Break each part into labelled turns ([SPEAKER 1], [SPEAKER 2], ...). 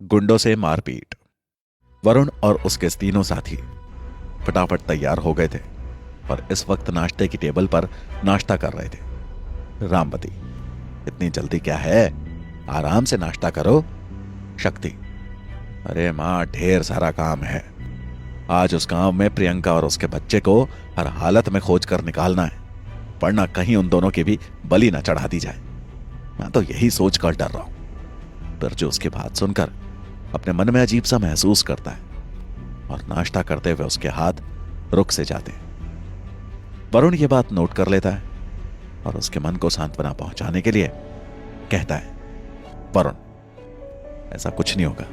[SPEAKER 1] गुंडों से मारपीट। वरुण और उसके तीनों साथी फटाफट तैयार हो गए थे और इस वक्त नाश्ते की टेबल पर नाश्ता कर रहे थे। रामवती, इतनी जल्दी क्या है, आराम से नाश्ता करो। शक्ति, अरे मां, ढेर सारा काम है। आज उस गांव में प्रियंका और उसके बच्चे को हर हालत में खोज कर निकालना है, वरना कहीं उन दोनों की भी बलि न चढ़ा दी जाए। मैं तो यही सोच कर डर रहा हूं। पर जो उसकी बात सुनकर अपने मन में अजीब सा महसूस करता है और नाश्ता करते हुए उसके हाथ रुक से जाते हैं। वरुण ये बात नोट कर लेता है और उसके मन को सांत्वना पहुंचाने के लिए कहता है, वरुण, ऐसा कुछ नहीं होगा।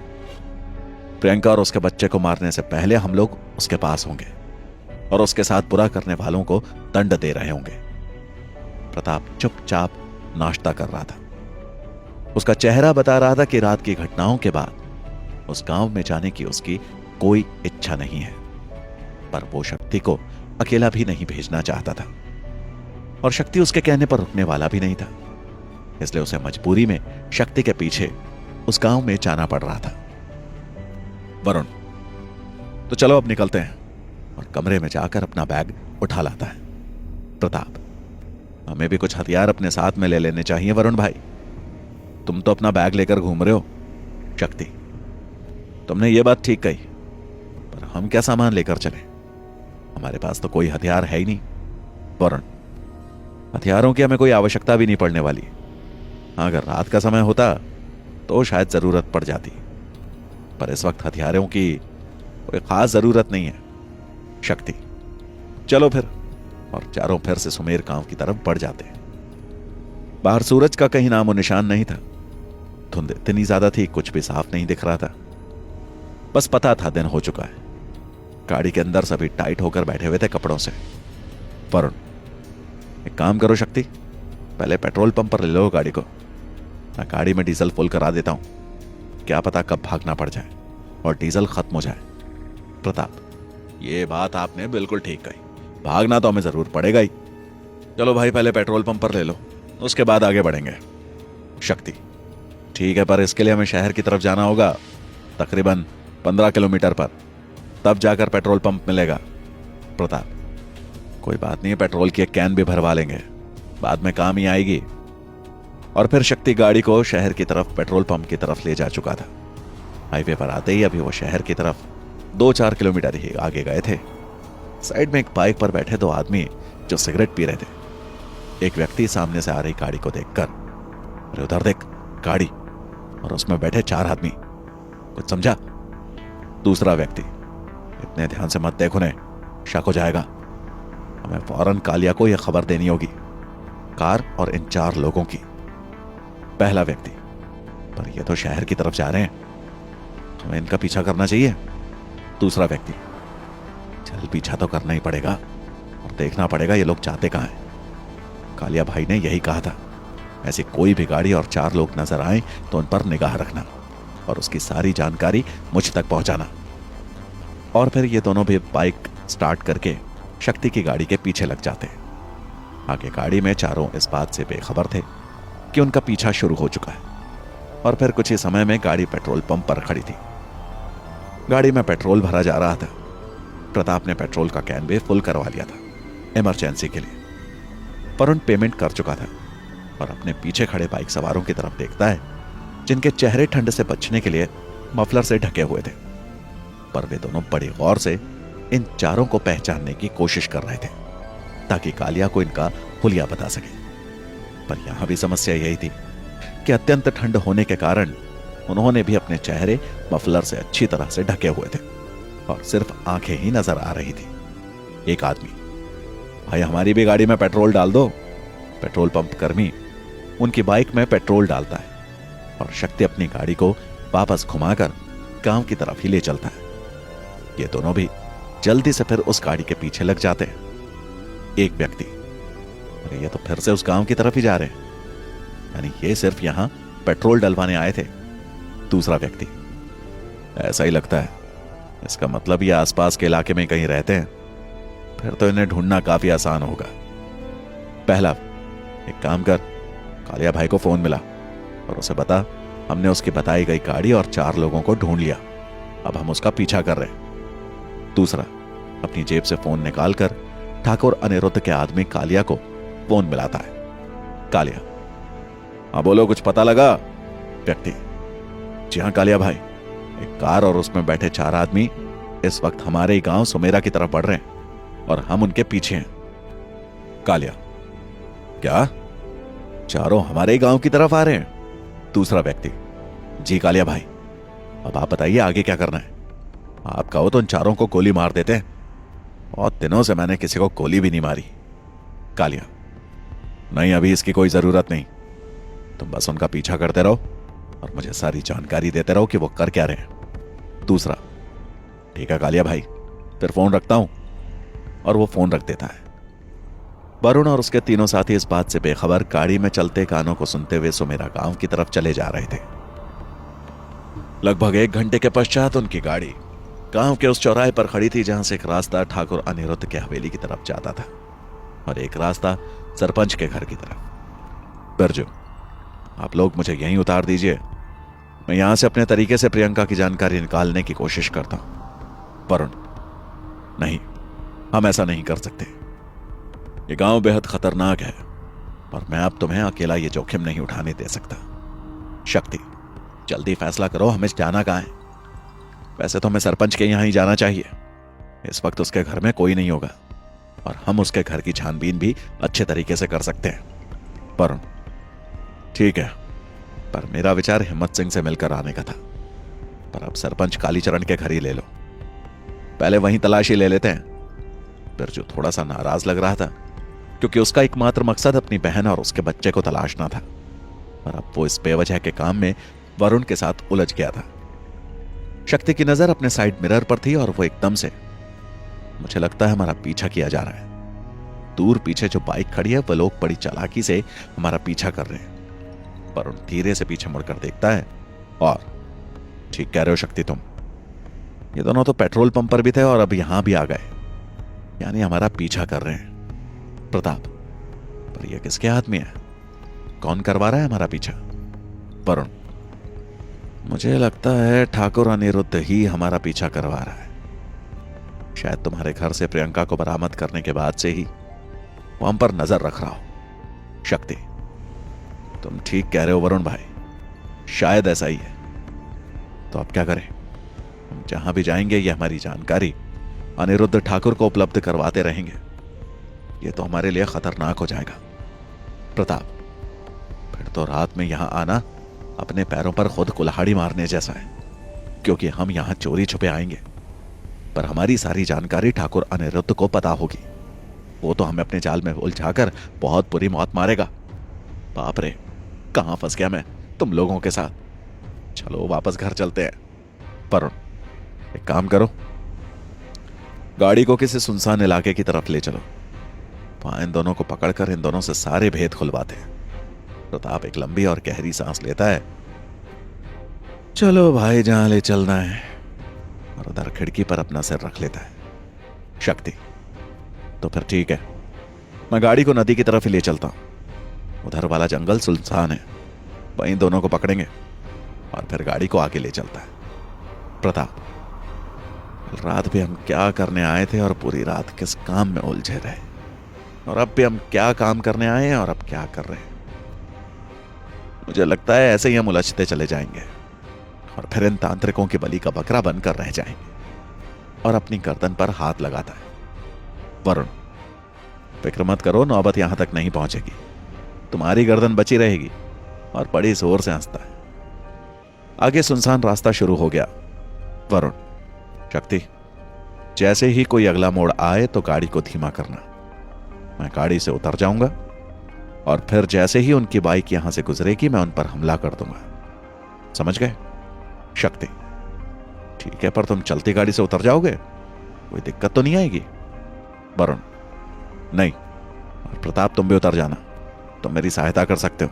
[SPEAKER 1] प्रियंका और उसके बच्चे को मारने से पहले हम लोग उसके पास होंगे और उसके साथ बुरा करने वालों को दंड दे रहे होंगे। प्रताप चुपचाप नाश्ता कर रहा था। उसका चेहरा बता रहा था कि रात की घटनाओं के बाद उस गांव में जाने की उसकी कोई इच्छा नहीं है, पर वो शक्ति को अकेला भी नहीं भेजना चाहता था और शक्ति उसके कहने पर रुकने वाला भी नहीं था। इसलिए उसे मजबूरी में शक्ति के पीछे उस गांव में जाना पड़ रहा था। वरुण, तो चलो अब निकलते हैं, और कमरे में जाकर अपना बैग उठा लाता है। प्रताप, हमें भी कुछ हथियार अपने साथ में ले लेने चाहिए वरुण भाई, तुम तो अपना बैग लेकर घूम रहे हो। शक्ति, तुमने ये बात ठीक कही, पर हम क्या सामान लेकर चले, हमारे पास तो कोई हथियार है ही नहीं। वरुण, हथियारों की हमें कोई आवश्यकता भी नहीं पड़ने वाली। हाँ, अगर रात का समय होता तो शायद जरूरत पड़ जाती, पर इस वक्त हथियारों की कोई खास जरूरत नहीं है। शक्ति, चलो फिर, और चारों फिर से सुमेर गांव की तरफ बढ़ जाते हैं। बाहर सूरज का कहीं नामो निशान नहीं था। धुंध इतनी ज्यादा थी, कुछ भी साफ नहीं दिख रहा था। बस पता था दिन हो चुका है। गाड़ी के अंदर सभी टाइट होकर बैठे हुए थे कपड़ों से। वरुण, एक काम करो शक्ति, पहले पेट्रोल पंप पर ले लो गाड़ी को, मैं गाड़ी में डीजल फुल करा देता हूं, क्या पता कब भागना पड़ जाए और डीजल खत्म हो जाए। प्रताप, ये बात आपने बिल्कुल ठीक कही, भागना तो हमें जरूर पड़ेगा ही। चलो भाई, पहले पेट्रोल पंप पर ले लो, उसके बाद आगे बढ़ेंगे। शक्ति, ठीक है, पर इसके लिए हमें शहर की तरफ जाना होगा, तकरीबन 15 किलोमीटर पर, तब जाकर पेट्रोल पंप मिलेगा। प्रताप, कोई बात नहीं, पेट्रोल की एक कैन भी भरवा लेंगे, बाद में काम ही आएगी। और फिर शक्ति गाड़ी को शहर की तरफ, पेट्रोल पंप की तरफ ले जा चुका था। हाईवे पर आते ही अभी वो शहर की तरफ 2-4 किलोमीटर ही आगे गए थे। साइड में एक बाइक पर बैठे दो आदमी जो सिगरेट पी रहे थे। एक व्यक्ति सामने से आ रही गाड़ी को देखकर, अरे उधर देख गाड़ी, और उसमें बैठे 4 आदमी, कुछ समझा? दूसरा व्यक्ति, इतने ध्यान से मत देखो, ने शक हो जाएगा, हमें फौरन कालिया को यह खबर देनी होगी, कार और इन 4 लोगों की। पहला व्यक्ति, पर ये तो शहर की तरफ जा रहे हैं, हमें इनका पीछा करना चाहिए। दूसरा व्यक्ति, चल पीछा तो करना ही पड़ेगा और देखना पड़ेगा ये लोग जाते कहां हैं। कालिया भाई ने यही कहा था, ऐसी कोई भी गाड़ी और 4 लोग नजर आए तो उन पर निगाह रखना और उसकी सारी जानकारी मुझ तक पहुंचाना। और फिर ये दोनों भी बाइक स्टार्ट करके शक्ति की गाड़ी के पीछे लग जाते। आगे गाड़ी में चारों इस बात से बेखबर थे कि उनका पीछा शुरू हो चुका है। और फिर कुछ ही समय में गाड़ी पेट्रोल पंप पर खड़ी थी। गाड़ी में पेट्रोल भरा जा रहा था। प्रताप ने पेट्रोल का कैन भी फुल करवा लिया था इमरजेंसी के लिए। वरुण पेमेंट कर चुका था और अपने पीछे खड़े बाइक सवारों की तरफ देखता है, जिनके चेहरे ठंड से बचने के लिए मफलर से ढके हुए थे। पर वे दोनों बड़ी गौर से इन चारों को पहचानने की कोशिश कर रहे थे ताकि कालिया को इनका हुलिया बता सके। पर यहां भी समस्या यही थी कि अत्यंत ठंड होने के कारण उन्होंने भी अपने चेहरे मफलर से अच्छी तरह से ढके हुए थे और सिर्फ आंखें ही नजर आ रही थी। एक आदमी, भाई हमारी भी गाड़ी में पेट्रोल डाल दो। पेट्रोल पंप कर्मी उनकी बाइक में पेट्रोल डालता है और शक्ति अपनी गाड़ी को वापस घुमाकर गांव की तरफ ही ले चलता है। ये दोनों भी जल्दी से फिर उस गाड़ी के पीछे लग जाते हैं। एक व्यक्ति, अरे ये तो फिर से उस गांव की तरफ ही जा रहे हैं, यानी ये सिर्फ यहां पेट्रोल डलवाने आए थे। दूसरा व्यक्ति, ऐसा ही लगता है, इसका मतलब ये आसपास के इलाके में कहीं रहते हैं, फिर तो इन्हें ढूंढना काफी आसान होगा। पहला, एक काम कर, कालिया भाई को फोन मिला और उसे बता हमने उसकी बताई गई गाड़ी और 4 लोगों को ढूंढ लिया। अब हम उसका पीछा कर रहे हैं। दूसरा, अपनी जेब से फोन निकालकर ठाकुर अनिरुद्ध के आदमी कालिया को फोन मिलाता है। कालिया, हाँ बोलो, कुछ पता लगा? व्यक्ति, जी हाँ कालिया भाई, एक कार और उसमें बैठे 4 आदमी इस वक्त हमारे ही गांव सुमेरा की तरफ बढ़ रहे हैं और हम उनके पीछे हैं। कालिया, क्या चारों हमारे ही गांव की तरफ आ रहे हैं? दूसरा व्यक्ति, जी कालिया भाई, अब आप बताइए आगे क्या करना है? आप कहो तो उन चारों को गोली मार देते हैं। बहुत दिनों से मैंने किसी को गोली भी नहीं मारी। कालिया, नहीं, अभी इसकी कोई जरूरत नहीं। तुम बस उनका पीछा करते रहो और मुझे सारी जानकारी देते रहो कि वो कर क्या रहे हैं। दूसरा, ठीक है कालिया भाई, फिर फोन रखता हूं। और वो फोन रख देता है। वरुण और उसके तीनों साथी इस बात से बेखबर गाड़ी में चलते कानों को सुनते हुए सुमेरा गांव की तरफ चले जा रहे थे। लगभग 1 घंटे के पश्चात उनकी गाड़ी गांव के उस चौराहे पर खड़ी थी जहां से एक रास्ता ठाकुर अनिरुद्ध के हवेली की तरफ जाता था और एक रास्ता सरपंच के घर की तरफ। बिरजू, आप लोग मुझे यहीं उतार दीजिए, मैं यहां से अपने तरीके से प्रियंका की जानकारी निकालने की कोशिश करता हूं। वरुण, नहीं, हम ऐसा नहीं कर सकते। ये गांव बेहद खतरनाक है और मैं अब तुम्हें अकेला ये जोखिम नहीं उठाने दे सकता। शक्ति, जल्दी फैसला करो, हमें जाना कहां है? वैसे तो हमें सरपंच के यहां ही जाना चाहिए। इस वक्त उसके घर में कोई नहीं होगा और हम उसके घर की छानबीन भी अच्छे तरीके से कर सकते हैं। वरुण, ठीक है, पर मेरा विचार हिम्मत सिंह से मिलकर आने का था। पर अब सरपंच कालीचरण के घर ही ले लो, पहले वहीं तलाशी ले लेते हैं। बिरजू थोड़ा सा नाराज लग रहा था क्योंकि उसका एकमात्र मकसद अपनी बहन और उसके बच्चे को तलाशना था और अब वो इस बेवजह के काम में वरुण के साथ उलझ गया था। शक्ति की नजर अपने साइड मिरर पर थी और वो एकदम से, मुझे लगता है हमारा पीछा किया जा रहा है। दूर पीछे जो बाइक खड़ी है वो लोग बड़ी चालाकी से हमारा पीछा कर रहे हैं। वरुण धीरे से पीछे मुड़कर देखता है और, ठीक कह रहे हो शक्ति तुम, ये दोनों तो पेट्रोल पंप पर भी थे और अब यहां भी आ गए, यानी हमारा पीछा कर रहे हैं। प्रताप, पर यह किसके हाथ में है? कौन करवा रहा है हमारा पीछा? वरुण, मुझे लगता है ठाकुर अनिरुद्ध ही हमारा पीछा करवा रहा है। शायद तुम्हारे घर से प्रियंका को बरामद करने के बाद से ही वो हम पर नजर रख रहा हो। शक्ति, तुम ठीक कह रहे हो वरुण भाई, शायद ऐसा ही है। तो अब क्या करें? हम जहां भी जाएंगे ये हमारी जानकारी अनिरुद्ध ठाकुर को उपलब्ध करवाते रहेंगे। ये तो हमारे लिए खतरनाक हो जाएगा। प्रताप, फिर तो रात में यहां आना अपने पैरों पर खुद कुल्हाड़ी मारने जैसा है, क्योंकि हम यहां चोरी छुपे आएंगे पर हमारी सारी जानकारी ठाकुर अनिरुद्ध को पता होगी। वो तो हमें अपने जाल में उलझाकर बहुत बुरी मौत मारेगा। बाप रे, कहां फंस गया मैं तुम लोगों के साथ। चलो वापस घर चलते हैं। वरुण, एक काम करो, गाड़ी को किसी सुनसान इलाके की तरफ ले चलो, वहां इन दोनों को पकड़कर इन दोनों से सारे भेद खुलवाते हैं। प्रताप एक लंबी और गहरी सांस लेता है। चलो भाई, जहां ले चलना है, और उधर खिड़की पर अपना सिर रख लेता है। शक्ति, तो फिर ठीक है, मैं गाड़ी को नदी की तरफ ही ले चलता हूं। उधर वाला जंगल सुनसान है, वहीं दोनों को पकड़ेंगे और फिर गाड़ी को आगे ले चलता है। प्रताप, रात भी हम क्या करने आए थे और पूरी रात किस काम में उलझे रहे, और अब भी हम क्या काम करने आए हैं और अब क्या कर रहे हैं। मुझे लगता है ऐसे ही हम उलझते चले जाएंगे और फिर इन तांत्रिकों की बलि का बकरा बनकर रह जाएंगे। और अपनी गर्दन पर हाथ लगाता है। वरुण, फिक्र मत करो, नौबत यहां तक नहीं पहुंचेगी, तुम्हारी गर्दन बची रहेगी। और बड़ी जोर से हंसता है। आगे सुनसान रास्ता शुरू हो गया। वरुण, शक्ति, जैसे ही कोई अगला मोड़ आए तो गाड़ी को धीमा करना। मैं गाड़ी से उतर जाऊंगा और फिर जैसे ही उनकी बाइक यहां से गुजरेगी मैं उन पर हमला कर दूंगा। समझ गए? शक्ति, ठीक है, पर तुम चलती गाड़ी से उतर जाओगे, कोई दिक्कत तो नहीं आएगी? वरुण, नहीं। और प्रताप, तुम भी उतर जाना, तुम मेरी सहायता कर सकते हो,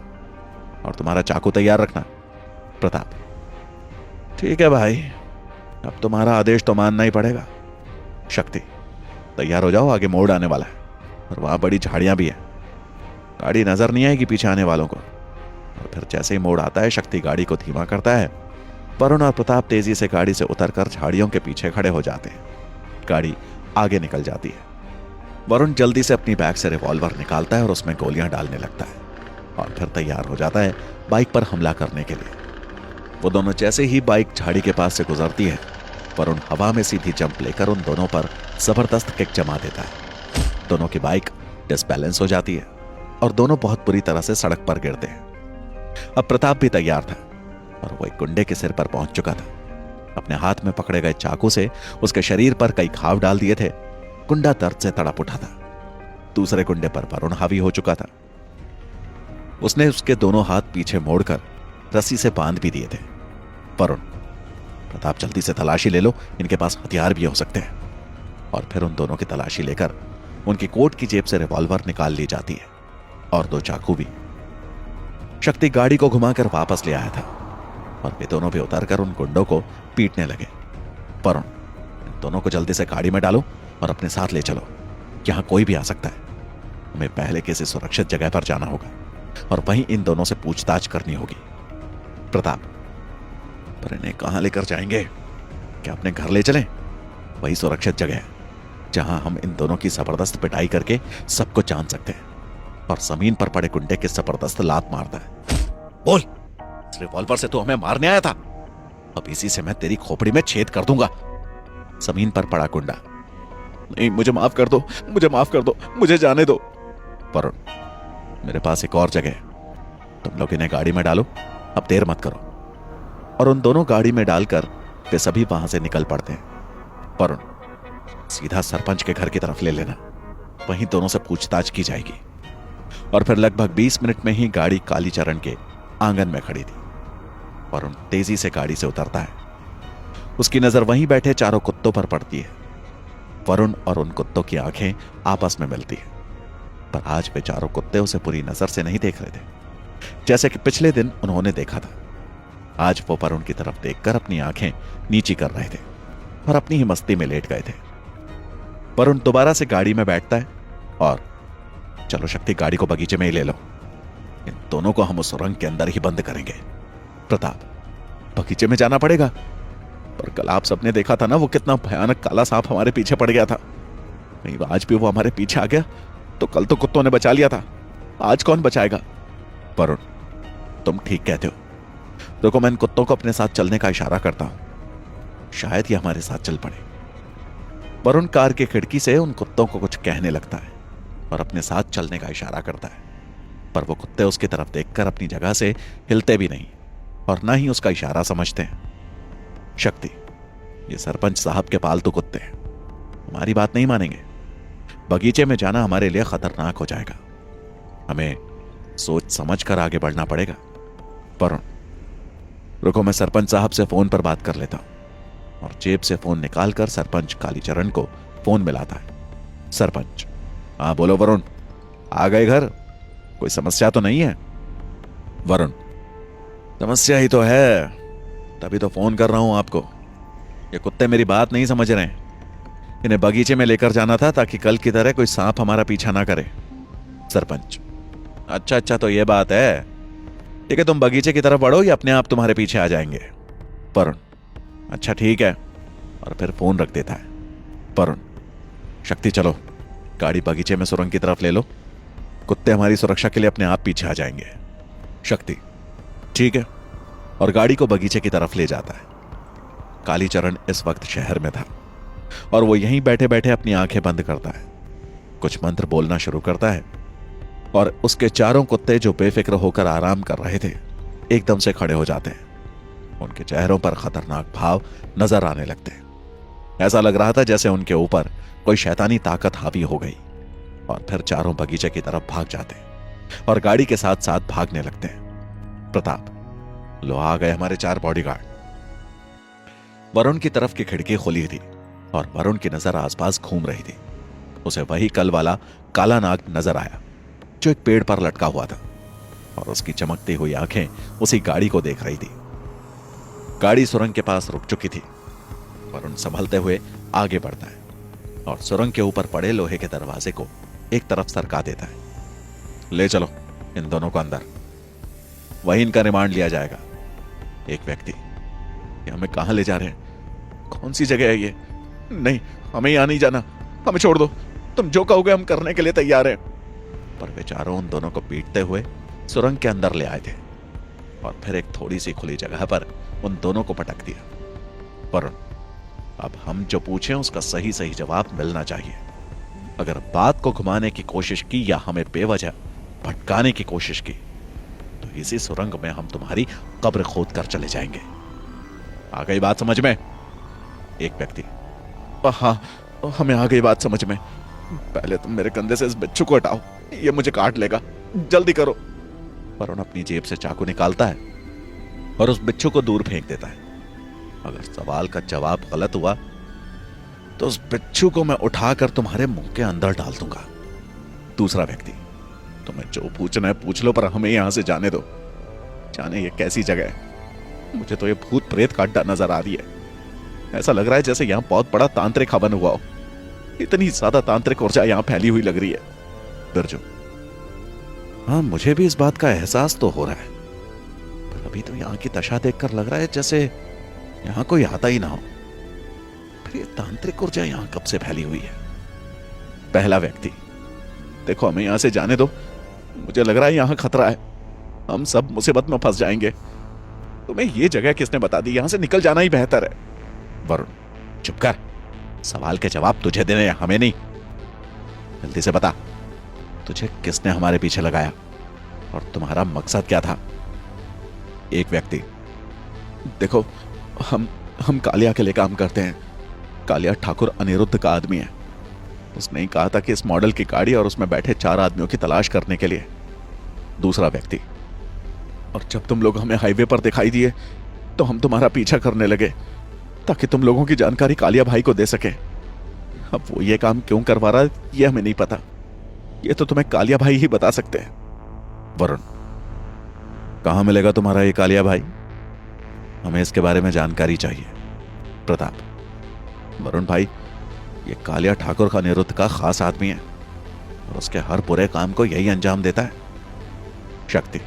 [SPEAKER 1] और तुम्हारा चाकू तैयार रखना। प्रताप, ठीक है भाई, अब तुम्हारा आदेश तो मानना ही पड़ेगा। शक्ति, तैयार हो जाओ, आगे मोड़ आने वाला है और वहां बड़ी झाड़ियां भी है, गाड़ी नजर नहीं आएगी पीछे आने वालों को। और फिर जैसे ही मोड़ आता है, शक्ति गाड़ी को धीमा करता है। वरुण और प्रताप तेजी से गाड़ी से उतरकर झाड़ियों के पीछे खड़े हो जाते हैं। गाड़ी आगे निकल जाती है। वरुण जल्दी से अपनी बैग से रिवॉल्वर निकालता है और उसमें गोलियां डालने लगता है और फिर तैयार हो जाता है बाइक पर हमला करने के लिए। वो दोनों जैसे ही बाइक झाड़ी के पास से गुजरती है, वरुण हवा में सीधी जंप लेकर उन दोनों पर जबरदस्त किक जमा देता है। दोनों की बाइक डिसबैलेंस हो जाती है और दोनों बहुत बुरी तरह से सड़क पर गिरते हैं। अब प्रताप भी तैयार था और वो एक गुंडे के सिर पर पहुंच चुका था। अपने हाथ में पकड़े गए चाकू से उसके शरीर पर कई घाव डाल दिए थे। गुंडा दर्द से तड़प उठा था। दूसरे गुंडे पर वरुण हावी हो चुका था। उसने उसके दोनों हाथ पीछे मोड़कर रस्सी से बांध भी दिए थे। वरुण, प्रताप जल्दी से तलाशी ले लो, इनके पास हथियार भी हो सकते हैं। और फिर उन दोनों की तलाशी लेकर उनकी कोट की जेब से रिवॉल्वर निकाल ली जाती है और 2 चाकू भी। शक्ति गाड़ी को घुमाकर वापस ले आया था और वे दोनों भी उतारकर उन गुंडों को पीटने लगे। वरुण, इन दोनों को जल्दी से गाड़ी में डालो और अपने साथ ले चलो। यहां कोई भी आ सकता है। हमें पहले किसी सुरक्षित जगह पर जाना होगा और वहीं इन दोनों से पूछताछ करनी होगी। प्रताप, पर इन्हें कहां लेकर जाएंगे? क्या अपने घर ले चलें? वही सुरक्षित जगह है जहां हम इन दोनों की जबरदस्त पिटाई करके सबको जान सकते हैं और जमीन पर पड़े गुंडे के जबरदस्त लात मारता है। बोल, इस रिवॉल्वर से तू हमें मारने आया था? अब इसी से मैं तेरी खोपड़ी में छेद कर दूंगा। जमीन पर पड़ा गुंडा, नहीं, मुझे माफ कर दो, मुझे माफ कर दो, मुझे जाने दो। वरुण, मेरे पास एक और जगह है, तुम लोग इन्हें गाड़ी में डालो, अब देर मत करो। और उन दोनों गाड़ी में डालकर वे सभी वहां से निकल पड़ते हैं। वरुण, सीधा सरपंच के घर की तरफ ले लेना, वहीं दोनों से पूछताछ की जाएगी। और फिर लगभग 20 मिनट में ही गाड़ी कालीचरण के आंगन में खड़ी थी। वरुण तेजी से गाड़ी से उतरता है। उसकी नजर वहीं बैठे चारों कुत्तों पर पड़ती है। वरुण और उन कुत्तों की आंखें आपस में मिलती है, पर आज वे चारों कुत्ते उसे बुरी नजर से नहीं देख रहे थे, जैसे कि पिछले दिन उन्होंने देखा था। आज वो वरुण की तरफ देखकर अपनी आंखें नीची कर रहे थे और अपनी ही मस्ती में लेट गए थे। वरुण दोबारा से गाड़ी में बैठता है और चलो शक्ति, गाड़ी को बगीचे में ही ले लो, इन दोनों को हम उस सुरंग के अंदर ही बंद करेंगे। प्रताप, बगीचे में जाना पड़ेगा? पर कल आप सबने देखा था ना, वो कितना भयानक काला सांप हमारे पीछे पड़ गया था। नहीं, आज भी वो हमारे पीछे आ गया तो कल तो कुत्तों ने बचा लिया था, आज कौन बचाएगा? वरुण, तुम ठीक कहते हो। देखो, मैं इन कुत्तों को अपने साथ चलने का इशारा करता हूं, शायद ये हमारे साथ चल पड़े। वरुण कार की खिड़की से उन कुत्तों को कुछ कहने लगता है और अपने साथ चलने का इशारा करता है, पर वो कुत्ते उसकी तरफ देखकर अपनी जगह से हिलते भी नहीं और ना ही उसका इशारा समझते हैं। शक्ति, ये सरपंच साहब के पालतू कुत्ते हैं, हमारी बात नहीं मानेंगे। बगीचे में जाना हमारे लिए खतरनाक हो जाएगा, हमें सोच समझ कर आगे बढ़ना पड़ेगा। वरुण, रुको, मैं सरपंच साहब से फोन पर बात कर लेता हूं। और जेब से फोन निकालकर सरपंच कालीचरण को फोन मिलाता है। सरपंच, हाँ बोलो वरुण, आ गए घर? कोई समस्या तो नहीं है? वरुण, समस्या ही तो है, तभी तो फोन कर रहा हूं आपको। ये कुत्ते मेरी बात नहीं समझ रहे हैं। इन्हें बगीचे में लेकर जाना था ताकि कल की तरह कोई सांप हमारा पीछा ना करे। सरपंच, अच्छा, तो ये बात है। ठीक है, तुम बगीचे की तरफ बढ़ो, ये अपने आप तुम्हारे पीछे आ जाएंगे। वरुण, अच्छा ठीक है, और फिर फोन रख देता है। वरुण, शक्ति चलो, गाड़ी बगीचे में सुरंग की तरफ ले लो, कुत्ते हमारी सुरक्षा के लिए अपने आप पीछे आ जाएंगे। शक्ति, ठीक है, और गाड़ी को बगीचे की तरफ ले जाता है। कालीचरण इस वक्त शहर में था और वो यहीं बैठे बैठे अपनी आंखें बंद करता है, कुछ मंत्र बोलना शुरू करता है और उसके चारों कुत्ते जो बेफिक्र होकर आराम कर रहे थे एकदम से खड़े हो जाते हैं। उनके चेहरों पर खतरनाक भाव नजर आने लगते हैं। ऐसा लग रहा था जैसे उनके ऊपर कोई शैतानी ताकत हावी हो गई। और फिर चारों बगीचे की तरफ भाग जाते हैं और गाड़ी के साथ साथ भागने लगते हैं। प्रताप, लो आ गए हमारे 4 बॉडीगार्ड। वरुण की तरफ की खिड़की खुली थी और वरुण की नजर आसपास घूम रही थी। उसे वही कल वाला काला नाग नजर आया जो एक पेड़ पर लटका हुआ था और उसकी चमकती हुई आंखें उसी गाड़ी को देख रही थी। गाड़ी सुरंग के पास रुक चुकी थी। वरुण संभलते हुए आगे बढ़ता है और सुरंग के ऊपर पड़े लोहे के दरवाजे को एक तरफ सरका देता है। ले चलो इन दोनों को अंदर। वहीं इनका रिमांड लिया जाएगा। एक व्यक्ति, ये हमें कहां ले जा रहे हैं? कौन सी जगह है ये? नहीं, हमें यहां नहीं जाना, हमें छोड़ दो, तुम जो कहोगे हम करने के लिए तैयार हैं। पर बेचारों उन दोनों को पीटते हुए सुरंग के अंदर ले आए थे और फिर एक थोड़ी सी खुली जगह पर उन दोनों को पटक दिया। वरुण, अब हम जो पूछें उसका सही सही जवाब मिलना चाहिए। अगर बात को घुमाने की कोशिश की या हमें बेवजह भटकाने की कोशिश की तो इसी सुरंग में हम तुम्हारी कब्र खोद कर चले जाएंगे। आ गई बात समझ में? एक व्यक्ति, हाँ हमें आ गई बात समझ में। पहले तुम मेरे कंधे से इस बिच्छू को हटाओ, ये मुझे काट लेगा, जल्दी करो। वरुण अपनी जेब से चाकू निकालता है और उस बिच्छू को दूर फेंक देता है। अगर सवाल का जवाब गलत हुआ तो उस बिच्छू को मैं उठाकर तुम्हारे मुंह के अंदर डाल दूंगा। दूसरा व्यक्ति, तुम्हें जो पूछना है पूछ लो, पर हमें यहां से जाने दो। जाने ये कैसी जगह है? मुझे तो ये भूत प्रेत का अड्डा नजर आ रही है। ऐसा लग रहा है जैसे यहां बहुत बड़ा तांत्रिक हवन हुआ हो। इतनी ज्यादा तांत्रिक ऊर्जा यहां फैली हुई लग रही है। बिरजू, हाँ मुझे भी इस बात का एहसास तो हो रहा है, पर अभी तो यहां की दशा देखकर लग रहा है जैसे यहां कोई आता ही ना हो। फिर ये तांत्रिक ऊर्जा यहां कब से फैली हुई है? पहला व्यक्ति, देखो हमें यहां से जाने दो, मुझे लग रहा है यहां खतरा है, हम सब मुसीबत में फंस जाएंगे। तुम्हें ये जगह किसने बता दी? यहां से निकल जाना ही बेहतर है। वरुण, चुप कर, सवाल के जवाब तुझे देने हैं, हमें नहीं। जल्दी से बता, तुझे किसने हमारे पीछे लगाया और तुम्हारा मकसद क्या था? एक व्यक्ति, देखो हम कालिया के लिए काम करते हैं। कालिया ठाकुर अनिरुद्ध का आदमी है। उसने ही कहा था कि इस मॉडल की गाड़ी और उसमें बैठे 4 आदमियों की तलाश करने के लिए। दूसरा व्यक्ति, और जब तुम लोग हमें हाईवे पर दिखाई दिए तो हम तुम्हारा पीछा करने लगे ताकि तुम लोगों की जानकारी कालिया भाई को दे सके। अब वो ये काम क्यों करवा रहा है ये हमें नहीं पता, ये तो तुम्हें कालिया भाई ही बता सकते हैं। वरुण, कहां मिलेगा तुम्हारा ये कालिया भाई? हमें इसके बारे में जानकारी चाहिए। प्रताप, वरुण भाई, ये कालिया ठाकुर का अनिरुद्ध का खास आदमी है और उसके हर बुरे काम को यही अंजाम देता है। शक्ति,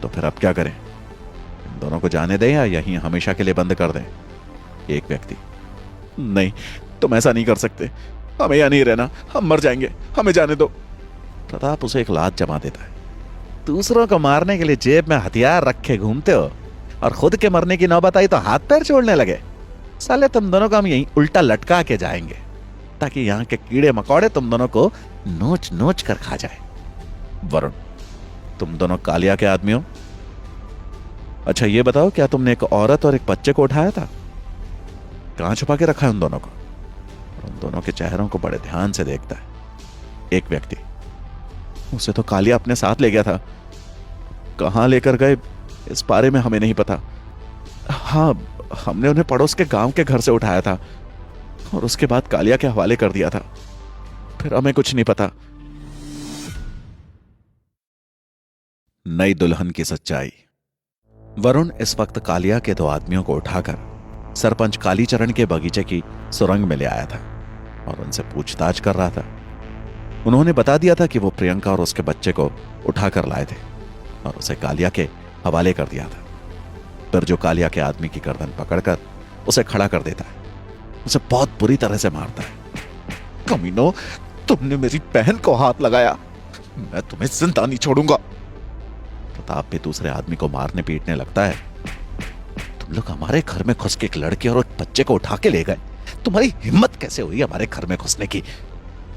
[SPEAKER 1] तो फिर अब क्या करें? इन दोनों को जाने दें या यहीं हमेशा के लिए बंद कर दें? एक व्यक्ति, नहीं तुम ऐसा नहीं कर सकते, हमें यहां नहीं रहना, हम मर जाएंगे, हमें जाने दो। प्रताप उसे एक लात जमा देता है। दूसरों को मारने के लिए जेब में हथियार रखे घूमते हो और खुद के मरने की नौबत आई तो हाथ पैर छोड़ने लगे। साले तुम दोनों को हम यहीं उल्टा लटका के जाएंगे ताकि यहां के कीड़े मकोड़े तुम दोनों को नोच नोच कर खा जाए। वरुण, तुम दोनों कालिया के आदमी हो? अच्छा ये बताओ, क्या तुमने एक औरत और एक बच्चे को उठाया था? कहां छुपा के रखा है उन दोनों को? उन दोनों के चेहरों को बड़े ध्यान से देखता है। एक व्यक्ति, उसे तो कालिया अपने साथ ले गया था, कहां लेकर गए इस बारे में हमें नहीं पता। हाँ, हमने उन्हें पड़ोस के गांव के घर से उठाया था और उसके बाद कालिया के हवाले कर दिया था, फिर हमें कुछ नहीं पता। नई दुल्हन की सच्चाई। वरुण इस वक्त कालिया के 2 आदमियों को उठाकर सरपंच कालीचरण के बगीचे की सुरंग में ले आया था और उनसे पूछताछ कर रहा था। उन्होंने बता दिया था कि वो प्रियंका और उसके बच्चे को उठाकर लाए थे और उसे कालिया के हवाले कर दिया था। फिर जो कालिया के आदमी की गर्दन पकड़कर उसे खड़ा कर देता है, उसे बहुत बुरी तरह से मारता है। कमीनो, तुमने मेरी बहन को हाथ लगाया, मैं तुम्हें जिंदा नहीं छोड़ूंगा। प्रताप भी दूसरे आदमी को मारने पीटने लगता है। तुम लोग हमारे घर में घुस के एक लड़की और एक बच्चे को उठा के ले गए, तुम्हारी हिम्मत कैसे हुई हमारे घर में घुसने की?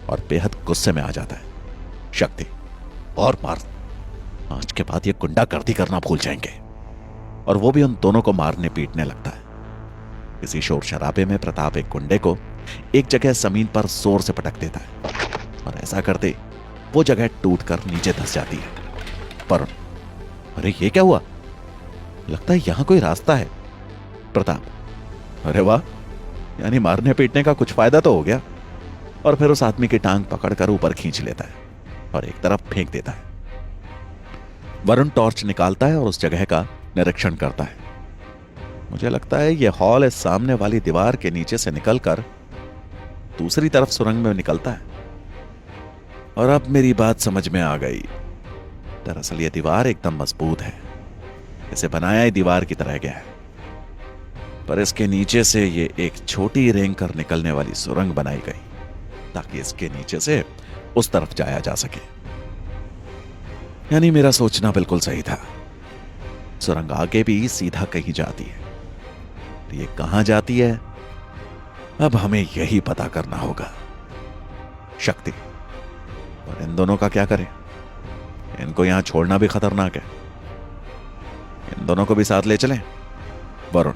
[SPEAKER 1] और बेहद गुस्से में आ जाता है। शक्ति, और मार, आज के बाद ये गुंडागर्दी करना भूल जाएंगे। और वो भी उन दोनों को मारने पीटने लगता है। इसी शोर शराबे में प्रताप एक गुंडे को एक जगह जमीन पर जोर से पटक देता है और ऐसा करते वो जगह टूटकर नीचे धंस जाती है। पर अरे ये क्या हुआ? लगता है यहां कोई रास्ता है। प्रताप, अरे वाह, यानी मारने पीटने का कुछ फायदा तो हो गया। और फिर उस आदमी की टांग पकड़कर ऊपर खींच लेता है और एक तरफ फेंक देता है। वरुण टॉर्च निकालता है और उस जगह का निरीक्षण करता है। मुझे लगता है यह हॉल इस सामने वाली दीवार के नीचे से निकलकर दूसरी तरफ सुरंग में निकलता है। और अब मेरी बात समझ में आ गई। दरअसल यह दीवार एकदम मजबूत है इसे बनाया ही दीवार की तरह गया है, पर इसके नीचे से ये एक छोटी रेंग कर निकलने वाली सुरंग बनाई गई ताकि इसके नीचे से उस तरफ जाया जा सके। यानी मेरा सोचना बिल्कुल सही था। सुरंग आगे भी सीधा कहीं जाती है, ये कहां जाती है अब हमें यही पता करना होगा। शक्ति और इन दोनों का क्या करें? इनको यहां छोड़ना भी खतरनाक है। इन दोनों को भी साथ ले चलें? वरुण,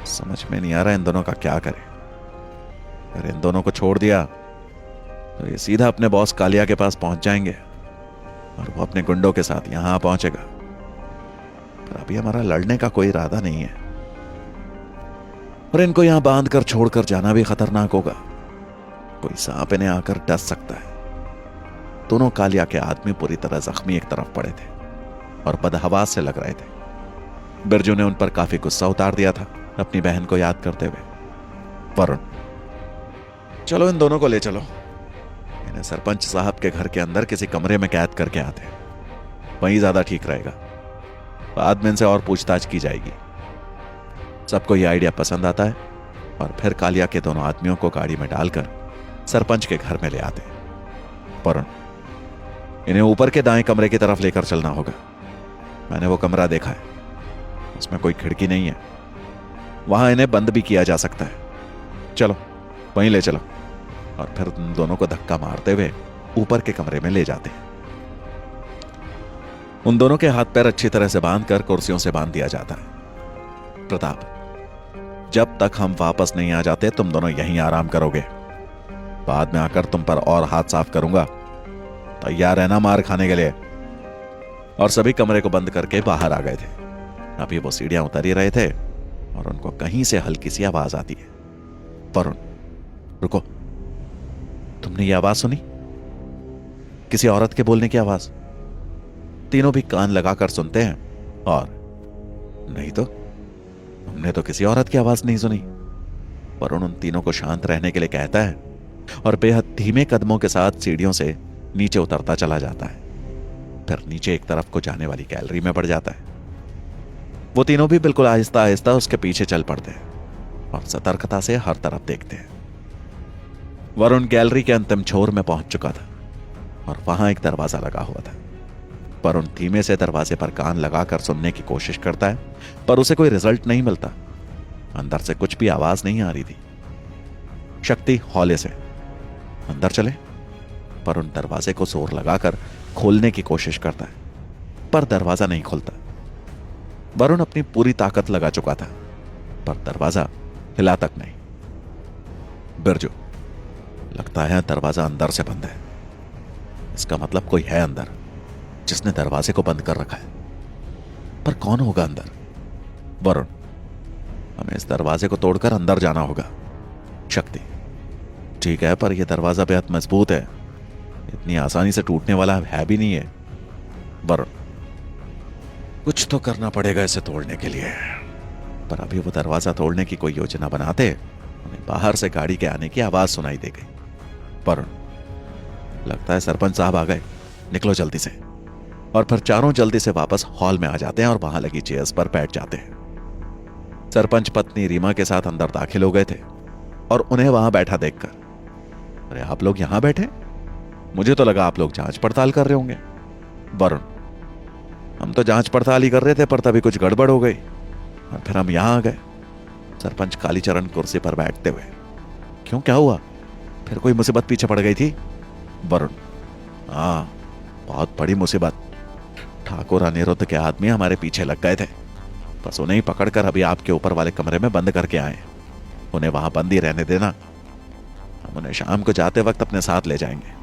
[SPEAKER 1] समझ में नहीं आ रहा इन दोनों का क्या करें। अगर इन दोनों को छोड़ दिया तो ये सीधा अपने बॉस कालिया के पास पहुंच जाएंगे और वो अपने गुंडों के साथ यहां पहुंचेगा। पर अभी हमारा लड़ने का कोई इरादा नहीं है और इनको यहां बांधकर छोड़कर जाना भी खतरनाक होगा। कोई सांप इन्हें आकर डस सकता है। दोनों कालिया के आदमी पूरी तरह जख्मी एक तरफ पड़े थे और बदहवास से लग रहे थे। बिरजू ने उन पर काफी गुस्सा उतार दिया था अपनी बहन को याद करते हुए। वरुण, चलो इन दोनों को ले चलो, इन्हें सरपंच साहब के घर के अंदर किसी कमरे में कैद करके आते हैं, वहीं ज्यादा ठीक रहेगा। बाद में इनसे और पूछताछ की जाएगी। सबको यह आइडिया पसंद आता है और फिर कालिया के दोनों आदमियों को गाड़ी में डालकर सरपंच के घर में ले आते हैं। वरुण, इन्हें ऊपर के दाएं कमरे की तरफ लेकर चलना होगा। मैंने वो कमरा देखा है, उसमें कोई खिड़की नहीं है, वहां इन्हें बंद भी किया जा सकता है। चलो वहीं ले चलो। और फिर उन दोनों को धक्का मारते हुए ऊपर के कमरे में ले जाते हैं। उन दोनों के हाथ पैर अच्छी तरह से बांधकर कुर्सियों से बांध दिया जाता है। प्रताप, जब तक हम वापस नहीं आ जाते तुम दोनों यहीं आराम करोगे। बाद में आकर तुम पर और हाथ साफ करूंगा। तैयार रहना मार खाने के लिए। और सभी कमरे को बंद करके बाहर आ गए थे। अभी वो सीढ़ियां उतर ही रहे थे और उनको कहीं से हल्की सी आवाज आती है। वरुण, रुको, तुमने ये आवाज सुनी? किसी औरत के बोलने की आवाज। तीनों भी कान लगाकर सुनते हैं और नहीं तो हमने तो किसी औरत की आवाज नहीं सुनी। वरुण उन तीनों को शांत रहने के लिए कहता है और बेहद धीमे कदमों के साथ सीढ़ियों से नीचे उतरता चला जाता है। फिर नीचे एक तरफ को जाने वाली गैलरी में पड़ जाता है। वो तीनों भी बिल्कुल आहिस्ता आहिस्ता उसके पीछे चल पड़ते हैं और सतर्कता से हर तरफ देखते हैं। वरुण गैलरी के अंतिम छोर में पहुंच चुका था और वहां एक दरवाजा लगा हुआ था। वरुण धीमे से दरवाजे पर कान लगाकर सुनने की कोशिश करता है, पर उसे कोई रिजल्ट नहीं मिलता। अंदर से कुछ भी आवाज नहीं आ रही थी। शक्ति हौले से, अंदर चले। वरुण दरवाजे को जोर लगाकर खोलने की कोशिश करता है, पर दरवाजा नहीं खुलता। वरुण अपनी पूरी ताकत लगा चुका था, पर दरवाजा हिला तक नहीं। बिरजू, लगता है दरवाजा अंदर से बंद है। इसका मतलब कोई है अंदर जिसने दरवाजे को बंद कर रखा है, पर कौन होगा अंदर? वरुण, हमें इस दरवाजे को तोड़कर अंदर जाना होगा। शक्ति, ठीक है, पर यह दरवाजा बेहद मजबूत है, इतनी आसानी से टूटने वाला है भी नहीं है। वरुण, कुछ तो करना पड़ेगा इसे तोड़ने के लिए, पर अभी वो दरवाजा तोड़ने की कोई योजना बनाते उन्हें बाहर से गाड़ी के आने की आवाज सुनाई दे गई। वरुण, लगता है सरपंच साहब आ गए, निकलो जल्दी से। और फिर चारों जल्दी से वापस हॉल में आ जाते हैं और वहां लगी चेयर्स पर बैठ जाते हैं। सरपंच पत्नी रीमा के साथ अंदर दाखिल हो गए थे और उन्हें वहां बैठा देखकर, अरे आप लोग यहां बैठे? मुझे तो लगा आप लोग जांच पड़ताल कर रहे होंगे। वरुण, हम तो जांच पड़ताल ही कर रहे थे, पर तभी कुछ गड़बड़ हो गई और फिर हम यहां आ गए। सरपंच कालीचरण कुर्सी पर बैठते हुए, क्यों, क्या हुआ? फिर कोई मुसीबत पीछे पड़ गई थी? वरुण, हाँ, बहुत बड़ी मुसीबत। ठाकुर अनिरुद्ध के आदमी हमारे पीछे लग गए थे, बस उन्हें ही पकड़कर अभी आपके ऊपर वाले कमरे में बंद करके आए। उन्हें वहां बंद ही रहने देना, हम उन्हें शाम को जाते वक्त अपने साथ ले जाएंगे।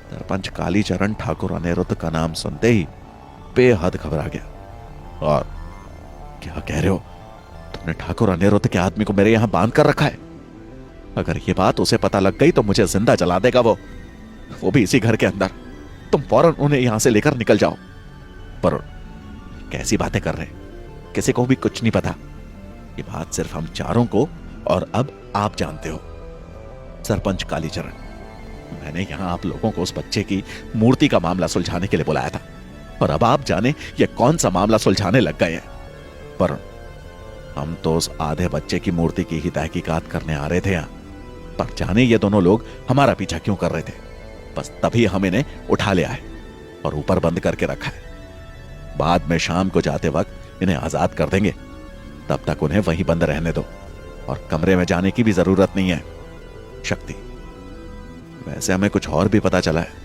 [SPEAKER 1] सरपंच कालीचरण ठाकुर अनिरुद्ध का नाम सुनते ही बेहद घबरा गया। और क्या कह रहे हो? तुमने ठाकुर अनिरुद्ध के आदमी को मेरे यहां बांध कर रखा है? अगर ये बात उसे पता लग गई तो मुझे जिंदा जला देगा वो भी इसी घर के अंदर। तुम फौरन उन्हें यहां से लेकर निकल जाओ। वरुण, कैसी बातें कर रहे? किसी को भी कुछ नहीं पता। ये बात सिर्फ हम चारों को और अब आप जानते हो। सरपंच कालीचरण, मैंने यहां आप लोगों को उस बच्चे की मूर्ति का मामला सुलझाने के लिए बुलाया था। और अब आप जाने ये कौन सा मामला सुलझाने लग गए हैं। वरुण, हम तो उस आधे बच्चे की मूर्ति की ही तहकीकात करने आ रहे थे यहां, पर जाने ये दोनों लोग हमारा पीछा क्यों कर रहे थे। बस तभी हम इन्हें उठा ले आए और ऊपर बंद करके रखा है। बाद में शाम को जाते वक्त इन्हें आजाद कर देंगे, तब तक उन्हें वहीं बंद रहने दो और कमरे में जाने की भी जरूरत नहीं है। शक्ति, वैसे हमें कुछ और भी पता चला है।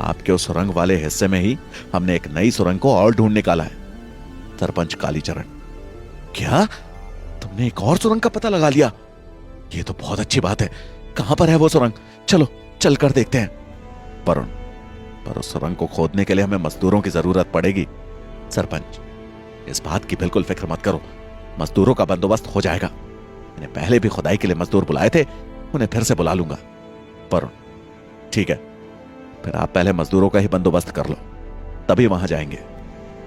[SPEAKER 1] आपके उस सुरंग वाले हिस्से में ही हमने एक नई सुरंग को और ढूंढ निकाला है। सरपंच कालीचरण, क्या तुमने एक और सुरंग का पता लगा लिया? ये तो बहुत अच्छी बात है। कहां पर है वो सुरंग? चलो चलकर देखते हैं। वरुण, पर उस सुरंग को खोदने के लिए हमें मजदूरों की जरूरत पड़ेगी। सरपंच, इस बात की बिल्कुल फिक्र मत करो, मजदूरों का बंदोबस्त हो जाएगा। मैंने पहले भी खुदाई के लिए मजदूर बुलाए थे, उन्हें फिर से बुला लूंगा। वरुण, ठीक है, फिर आप पहले मजदूरों का ही बंदोबस्त कर लो, तभी वहां जाएंगे।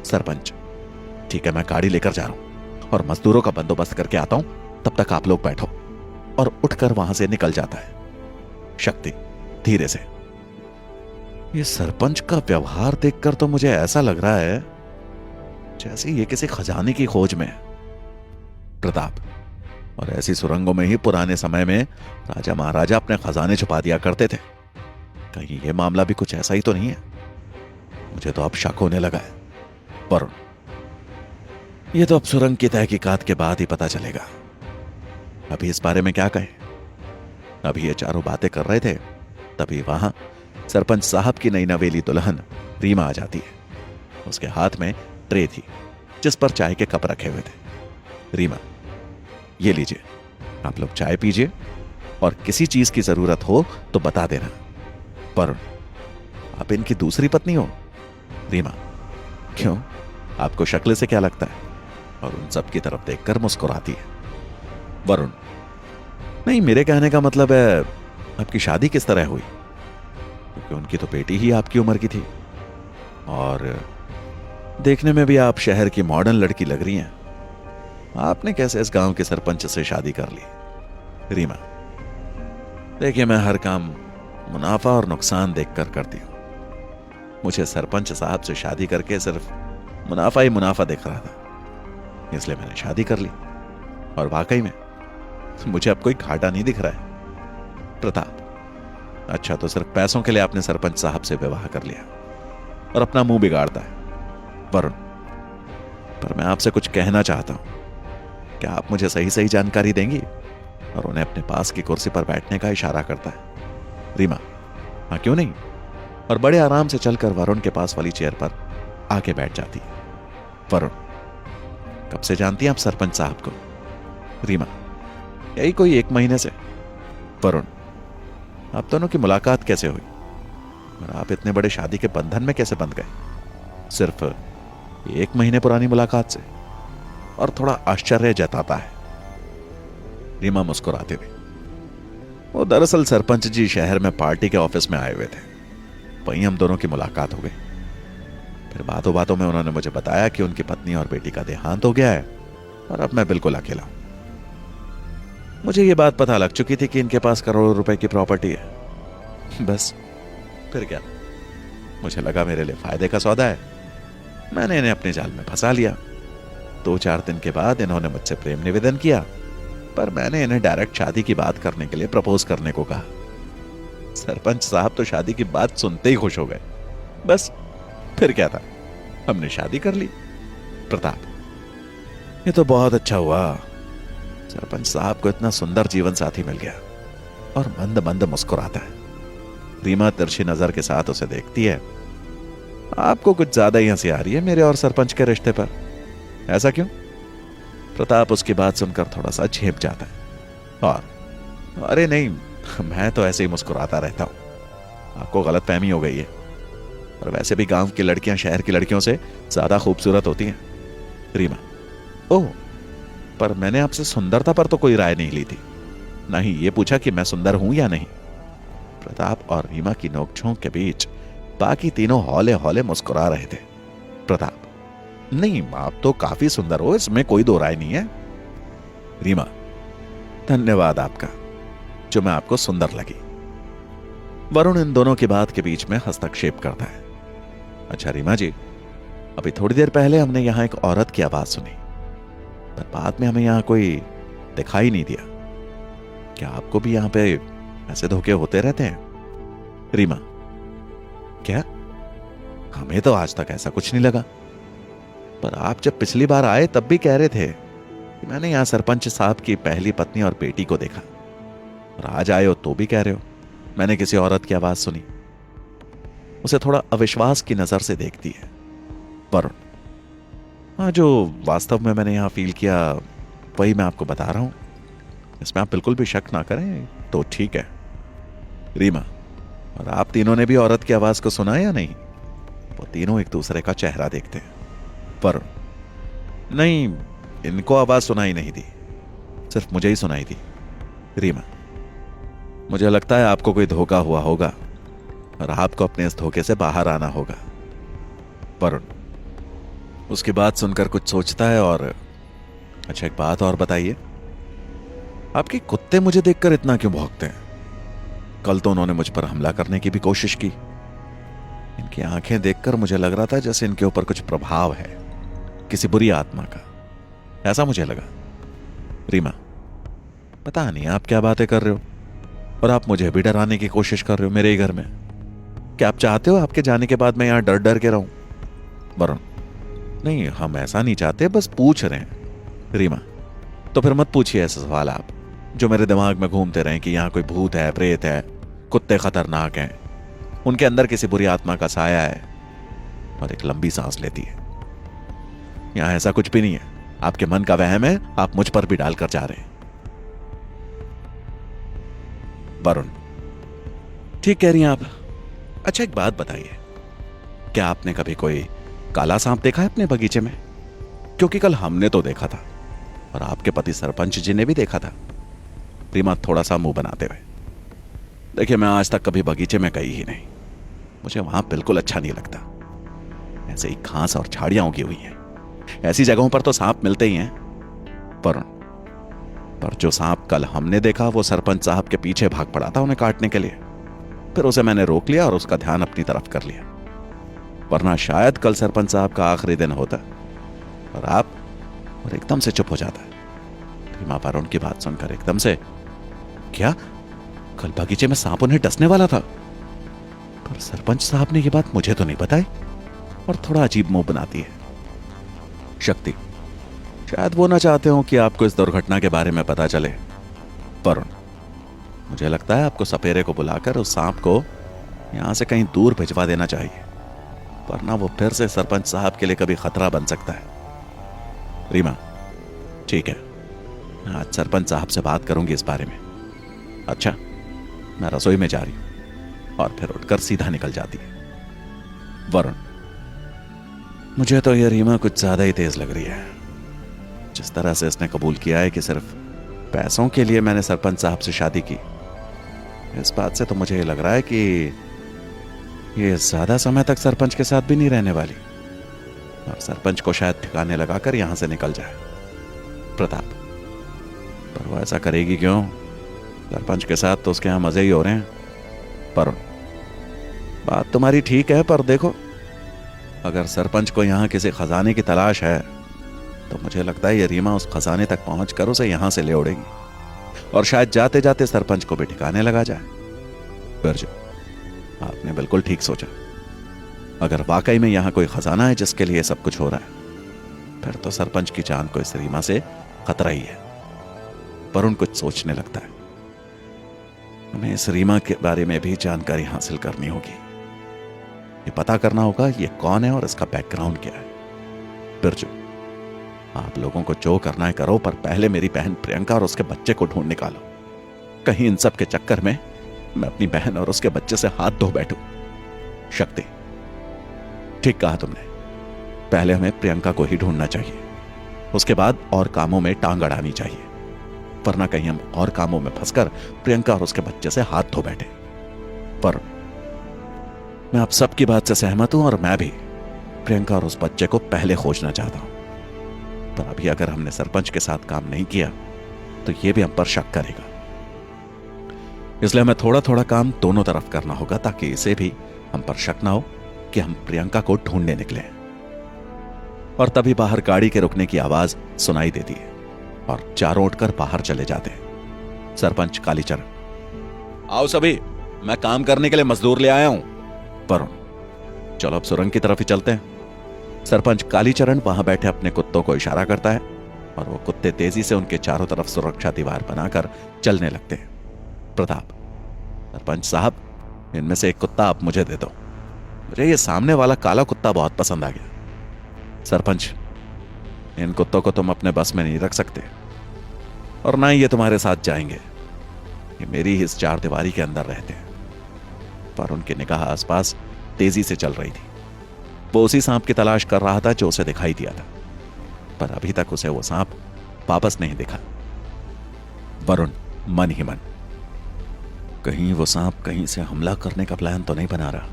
[SPEAKER 1] सरपंच, ठीक है, मैं गाड़ी लेकर जा रहा हूं और मजदूरों का बंदोबस्त करके आता हूं, तब तक आप लोग बैठो। और उठकर वहां से निकल जाता है। शक्ति धीरे से, ये सरपंच का व्यवहार देखकर तो मुझे ऐसा लग रहा है जैसे ये किसी खजाने की खोज में है। प्रताप, और ऐसी सुरंगों में ही पुराने समय में राजा महाराजा अपने खजाने छुपा दिया करते थे। कहीं ये मामला भी कुछ ऐसा ही तो नहीं है? मुझे तो अब शक होने लगा है। वरुण, ये तो अब सुरंग की तहकीकात के बाद ही पता चलेगा। अभी इस बारे में क्या कहें? अभी ये चारों बातें कर रहे थे, तभी वहां सरपंच साहब की नई नवेली दुल्हन रीमा आ जाती है। उसके हाथ में ट्रे थी जिस पर चाय के कप रखे हुए थे। रीमा, ये लीजिए, आप लोग चाय पीजिए और किसी चीज की जरूरत हो तो बता देना। वरुण, आप इनकी दूसरी पत्नी हो? रीमा, क्यों, आपको शक्ल से क्या लगता है? और उन सब की तरफ देखकर मुस्कुराती है। वरुण, नहीं, मेरे कहने का मतलब है आपकी शादी किस तरह हुई? क्योंकि उनकी तो बेटी ही आपकी उम्र की थी और देखने में भी आप शहर की मॉडर्न लड़की लग रही हैं। आपने कैसे इस गांव के सरपंच से शादी कर ली? रीमा, देखिए, मैं हर काम मुनाफा और नुकसान देखकर करती हूं। मुझे सरपंच साहब से शादी करके सिर्फ मुनाफा ही मुनाफा दिख रहा था, इसलिए मैंने शादी कर ली। और वाकई में मुझे अब कोई घाटा नहीं दिख रहा है। प्रताप, अच्छा, तो सिर्फ पैसों के लिए आपने सरपंच साहब से विवाह कर लिया और अपना मुंह बिगाड़ता है। वरुण, पर मैं आपसे कुछ कहना चाहता हूं, क्या आप मुझे सही सही जानकारी देंगी? और उन्हें अपने पास की कुर्सी पर बैठने का इशारा करता है। रीमा, हाँ, क्यों नहीं, और बड़े आराम से चलकर वरुण के पास वाली चेयर पर आके बैठ जाती है। वरुण, कब से जानती हैं आप सरपंच साहब को? रीमा, यही कोई 1 महीने से। वरुण, आप दोनों की मुलाकात कैसे हुई और आप इतने बड़े शादी के बंधन में कैसे बंध गए? सिर्फ 1 महीने पुरानी मुलाकात से? और थोड़ा आश्चर्य जताता है। रीमा मुस्कुराते हुए, वो दरअसल सरपंच जी शहर में पार्टी के ऑफिस में आए हुए थे, वहीं हम दोनों की मुलाकात हो गई। फिर बातों बातों में उन्होंने मुझे बताया कि उनकी पत्नी और बेटी का देहांत हो गया है और अब मैं बिल्कुल अकेला हूं। मुझे ये बात पता लग चुकी थी कि इनके पास करोड़ों रुपए की प्रॉपर्टी है। बस, फिर क्या, मुझे लगा मेरे लिए फायदे का सौदा है। मैंने इन्हें अपने जाल में फंसा लिया। 2-4 दिन के बाद इन्होंने मुझसे प्रेम निवेदन किया, पर मैंने इन्हें डायरेक्ट शादी की बात करने के लिए प्रपोज करने को कहा। सरपंच साहब तो शादी की बात सुनते ही खुश हो गए। बस, फिर क्या था, हमने शादी कर ली। प्रताप, ये तो बहुत अच्छा हुआ, सरपंच साहब को इतना सुंदर जीवन साथी मिल गया। और मंद मंद मुस्कुराता है। रीमा तिरछी नजर के साथ उसे देखती है। आपको कुछ ज्यादा ही हंसी आ रही है मेरे और सरपंच के रिश्ते पर, ऐसा क्यों? प्रताप उसकी बात सुनकर थोड़ा सा झेप जाता है और, अरे नहीं, मैं तो ऐसे ही मुस्कुराता रहता हूं, आपको गलतफहमी हो गई है। और वैसे भी गांव की लड़कियां शहर की लड़कियों से ज्यादा खूबसूरत होती हैं। रीमा, ओह, पर मैंने आपसे सुंदरता पर तो कोई राय नहीं ली थी, ना ही ये पूछा कि मैं सुंदर हूं या नहीं। प्रताप और रीमा की नोकझोंक के बीच बाकी तीनों हौले हौले मुस्कुरा रहे थे। प्रताप, नहीं, आप तो काफी सुंदर हो, इसमें कोई दो राय नहीं है। रीमा, धन्यवाद आपका, जो मैं आपको सुंदर लगी। वरुण इन दोनों की बात के बीच में हस्तक्षेप करता है। अच्छा रीमा जी, अभी थोड़ी देर पहले हमने यहां एक औरत की आवाज सुनी, पर बाद में हमें यहां कोई दिखाई नहीं दिया। क्या आपको भी यहां पे ऐसे धोखे होते रहते हैं? रीमा: क्या? हमें तो आज तक ऐसा कुछ नहीं लगा, पर आप जब पिछली बार आए तब भी कह रहे थे कि मैंने यहां सरपंच साहब की पहली पत्नी और बेटी को देखा, और आज आए हो तो भी कह रहे हो मैंने किसी औरत की आवाज सुनी। उसे थोड़ा अविश्वास की नजर से देखती है। वरुण: हाँ, जो वास्तव में मैंने यहां फील किया वही मैं आपको बता रहा हूं, इसमें आप बिल्कुल भी शक ना करें तो ठीक है। रीमा: और आप तीनों ने भी औरत की आवाज को सुना या नहीं? वो तीनों एक दूसरे का चेहरा देखते हैं। वरुण: नहीं, इनको आवाज सुनाई नहीं दी, सिर्फ मुझे ही सुनाई दी। रीमा: मुझे लगता है आपको कोई धोखा हुआ होगा और आपको अपने इस धोखे से बाहर आना होगा। वरुण उसकी बात सुनकर कुछ सोचता है और अच्छा, एक बात और बताइए, आपके कुत्ते मुझे देखकर इतना क्यों भौंकते हैं? कल तो उन्होंने मुझ पर हमला करने की भी कोशिश की। इनकी आंखें देखकर मुझे लग रहा था जैसे इनके ऊपर कुछ प्रभाव है, किसी बुरी आत्मा का, ऐसा मुझे लगा। रीमा: पता नहीं आप क्या बातें कर रहे हो, और आप मुझे भी डराने की कोशिश कर रहे हो मेरे ही घर में। क्या आप चाहते हो आपके जाने के बाद मैं यहां डर डर के रहूं? वरुण: नहीं, हम ऐसा नहीं चाहते, बस पूछ रहे हैं। रीमा: तो फिर मत पूछिए ऐसे सवाल आप जो मेरे दिमाग में घूमते रहे कि यहां कोई भूत है, प्रेत है, कुत्ते खतरनाक हैं, उनके अंदर किसी बुरी आत्मा का साया है। और एक लंबी सांस लेती है। यहां ऐसा कुछ भी नहीं है, आपके मन का वहम है, आप मुझ पर भी डालकर जा रहे हैं। वरुण: ठीक कह रही हैं आप। अच्छा, एक बात बताइए, क्या आपने कभी कोई काला सांप देखा है अपने बगीचे में? क्योंकि कल हमने तो देखा था और आपके पति सरपंच जी ने भी देखा था। रीमा थोड़ा सा मुंह बनाते हुए: देखिए, मैं आज तक कभी बगीचे में गई ही नहीं, मुझे वहां बिल्कुल अच्छा नहीं लगता। ऐसे ही घास और झाड़ियां उगी हुई हैं, ऐसी जगहों पर तो सांप मिलते ही हैं। वरुण: पर जो सांप कल हमने देखा वो सरपंच साहब के पीछे भाग पड़ा था उन्हें काटने के लिए, फिर उसे मैंने रोक लिया और उसका ध्यान अपनी तरफ कर लिया, वरना शायद कल सरपंच साहब का आखिरी दिन होता और आप और एकदम से चुप हो जाता। रीमा वरुण की बात सुनकर एकदम से: क्या कल बगीचे में सांप उन्हें डसने वाला था? पर सरपंच साहब ने यह बात मुझे तो नहीं बताई, और थोड़ा अजीब मुंह बनाती है। शक्ति: शायद वो ना चाहते हो कि आपको इस दुर्घटना के बारे में पता चले। वरुण: मुझे लगता है आपको सपेरे को बुलाकर उस सांप को यहां से कहीं दूर भिजवा देना चाहिए, वरना वो फिर से सरपंच साहब के लिए कभी खतरा बन सकता है। रीमा: ठीक है, आज सरपंच साहब से बात करूंगी इस बारे में। अच्छा, मैं रसोई में जा रही हूं, और फिर उठकर सीधा निकल जाती है। वरुण: मुझे तो यह रीमा कुछ ज्यादा ही तेज लग रही है। जिस तरह से इसने कबूल किया है कि सिर्फ पैसों के लिए मैंने सरपंच साहब से शादी की, इस बात से तो मुझे लग रहा है कि ये ज्यादा समय तक सरपंच के साथ भी नहीं रहने वाली, और सरपंच को शायद ठिकाने लगाकर यहां से निकल जाए। प्रताप: पर वो ऐसा करेगी क्यों? सरपंच के साथ तो उसके यहां मजे ही हो रहे हैं। वरुण: बात तुम्हारी ठीक है, पर देखो, अगर सरपंच को यहां किसी खजाने की तलाश है तो मुझे लगता है ये रीमा उस खजाने तक पहुंचकर उसे यहां से ले उड़ेगी, और शायद जाते जाते सरपंच को भी ठिकाने लगा जाए। बिरजू: आपने बिल्कुल ठीक सोचा। अगर वाकई में यहां कोई खजाना है जिसके लिए सब कुछ हो रहा है, फिर तो सरपंच की जान को इस रीमा से खतरा ही है। वरुण कुछ सोचने लगता है। हमें इस रीमा के बारे में भी जानकारी हासिल करनी होगी। ये पता करना होगा ये कौन है और इसका बैकग्राउंड क्या है। बिरजू: आप लोगों को जो करना है करो, पर पहले मेरी बहन प्रियंका और उसके बच्चे को ढूंढ निकालो। कहीं इन सब के चक्कर में मैं अपनी बहन और उसके बच्चे से हाथ धो बैठूं। शक्ति: ठीक कहा तुमने, पहले हमें प्रियंका को ही ढूंढना चाहिए, उसके बाद और कामों में टांग अड़ानी चाहिए, वरना कहीं हम और कामों में फंसकर प्रियंका और उसके बच्चे से हाथ धो बैठे। पर मैं आप सबकी बात से सहमत हूं, और मैं भी प्रियंका और उस बच्चे को पहले खोजना चाहता हूं, पर अभी अगर हमने सरपंच के साथ काम नहीं किया तो यह भी हम पर शक करेगा। इसलिए हमें थोड़ा थोड़ा काम दोनों तरफ करना होगा, ताकि इसे भी हम पर शक ना हो कि हम प्रियंका को ढूंढने निकले। और तभी बाहर गाड़ी के रुकने की आवाज सुनाई देती है और चारों उठकर बाहर चले जाते हैं। सरपंच कालीचरण, आओ सभी, मैं काम करने के लिए मजदूर ले आया हूं। वरुण, चलो अब सुरंग की तरफ ही चलते हैं। सरपंच कालीचरण वहां बैठे अपने कुत्तों को इशारा करता है और वो कुत्ते तेजी से उनके चारों तरफ सुरक्षा दीवार बनाकर चलने लगते हैं। प्रताप, सरपंच साहब, इनमें से एक कुत्ता आप मुझे दे दो, मुझे ये सामने वाला काला कुत्ता बहुत पसंद आ गया। सरपंच, इन कुत्तों को तुम अपने बस में नहीं रख सकते और ना ही ये तुम्हारे साथ जाएंगे, ये मेरी ही इस चार दीवारी के अंदर रहते हैं। पर उनकी निगाह आसपास तेजी से चल रही थी। वो उसी सांप की तलाश कर रहा था जो उसे दिखाई दिया था, पर अभी तक उसे वो सांप वापस नहीं दिखा। वरुण मन ही मन, कहीं वो सांप कहीं से हमला करने का प्लान तो नहीं बना रहा,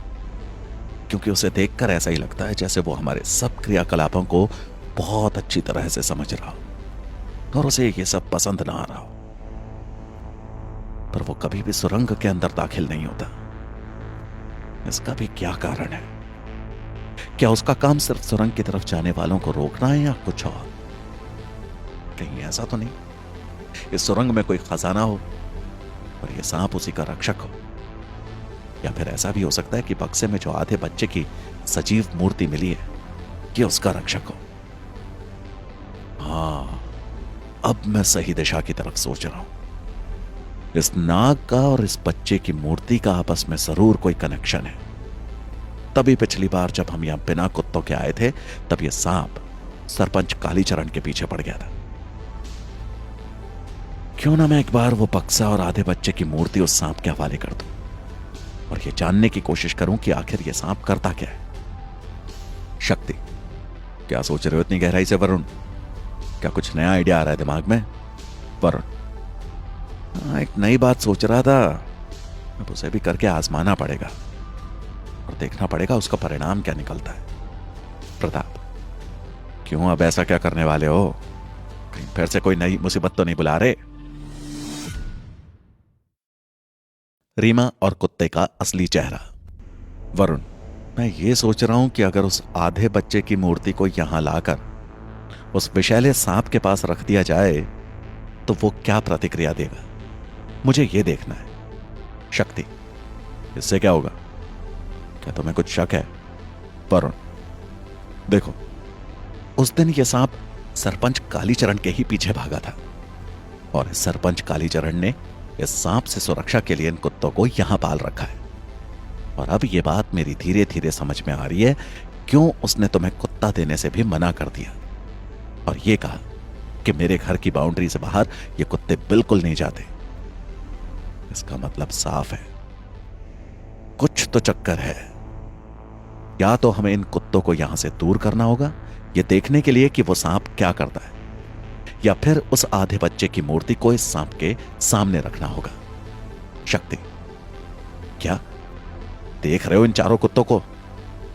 [SPEAKER 1] क्योंकि उसे देखकर ऐसा ही लगता है जैसे वो हमारे सब क्रियाकलापों को बहुत अच्छी तरह से समझ रहा हो और उसे ये सब पसंद ना आ रहा हो। पर वो कभी भी सुरंग के अंदर दाखिल नहीं होता। इसका भी क्या कारण है? क्या उसका काम सिर्फ सुरंग की तरफ जाने वालों को रोकना है या कुछ और? कहीं ऐसा तो नहीं इस सुरंग में कोई खजाना हो और ये सांप उसी का रक्षक हो? या फिर ऐसा भी हो सकता है कि बक्से में जो आधे बच्चे की सजीव मूर्ति मिली है ये उसका रक्षक हो। हाँ, अब मैं सही दिशा की तरफ सोच रहा हूं। इस नाग का और इस बच्चे की मूर्ति का आपस में जरूर कोई कनेक्शन है। तभी पिछली बार जब हम यहां बिना कुत्तों के आए थे तब यह सांप सरपंच कालीचरण के पीछे पड़ गया था। क्यों ना मैं एक बार वो बक्सा और आधे बच्चे की मूर्ति उस सांप के हवाले कर दूं और यह जानने की कोशिश करूं कि आखिर यह सांप करता क्या है। शक्ति, क्या सोच रहे हो इतनी गहराई से वरुण? क्या कुछ नया आइडिया आ रहा है दिमाग में? वरुण, एक नई बात सोच रहा था, अब उसे भी करके आजमाना पड़ेगा और देखना पड़ेगा उसका परिणाम क्या निकलता है। प्रताप, क्यों, अब ऐसा क्या करने वाले हो? कहीं फिर से कोई नई मुसीबत तो नहीं बुला रहे? रीमा और कुत्ते का असली चेहरा। वरुण, मैं ये सोच रहा हूं कि अगर उस आधे बच्चे की मूर्ति को यहां लाकर उस विषैले सांप के पास रख दिया जाए तो वो क्या प्रतिक्रिया देगा, मुझे ये देखना है। शक्ति, इससे क्या होगा? क्या तुम्हें कुछ शक है? वरुण, देखो, उस दिन यह सांप सरपंच कालीचरण के ही पीछे भागा था और इस सरपंच कालीचरण ने इस सांप से सुरक्षा के लिए इन कुत्तों को यहां पाल रखा है। और अब यह बात मेरी धीरे धीरे समझ में आ रही है क्यों उसने तुम्हें कुत्ता देने से भी मना कर दिया और यह कहा कि मेरे घर की बाउंड्री से बाहर ये कुत्ते बिल्कुल नहीं जाते। इसका मतलब साफ है, कुछ तो चक्कर है। या तो हमें इन कुत्तों को यहां से दूर करना होगा ये देखने के लिए कि वो सांप क्या करता है, या फिर उस आधे बच्चे की मूर्ति को इस सांप के सामने रखना होगा। शक्ति, क्या देख रहे हो इन चारों कुत्तों को?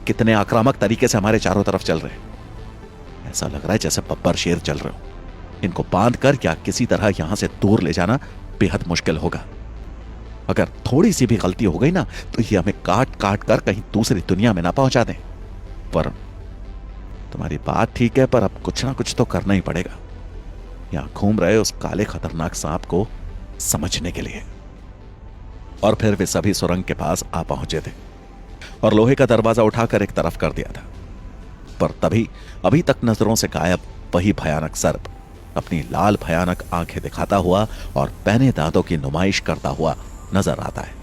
[SPEAKER 1] कितने आक्रामक तरीके से हमारे चारों तरफ चल रहे हैं। ऐसा लग रहा है जैसे बब्बर शेर चल रहे हो। इनको बांधकर या किसी तरह यहां से दूर ले जाना बेहद मुश्किल होगा। अगर थोड़ी सी भी गलती हो गई ना तो ये हमें काट काट कर कहीं दूसरी दुनिया में ना पहुंचा दें। वरुण, तुम्हारी बात ठीक है, पर अब कुछ ना कुछ तो करना ही पड़ेगा यहां घूम रहे उस काले खतरनाक सांप को समझने के लिए। और फिर वे सभी सुरंग के पास आ पहुंचे थे और लोहे का दरवाजा उठाकर एक तरफ कर दिया था। पर तभी अभी तक नजरों से गायब वही भयानक सर्प अपनी लाल भयानक आंखें दिखाता हुआ और पहने दांतों की नुमाइश करता हुआ नजर आता है,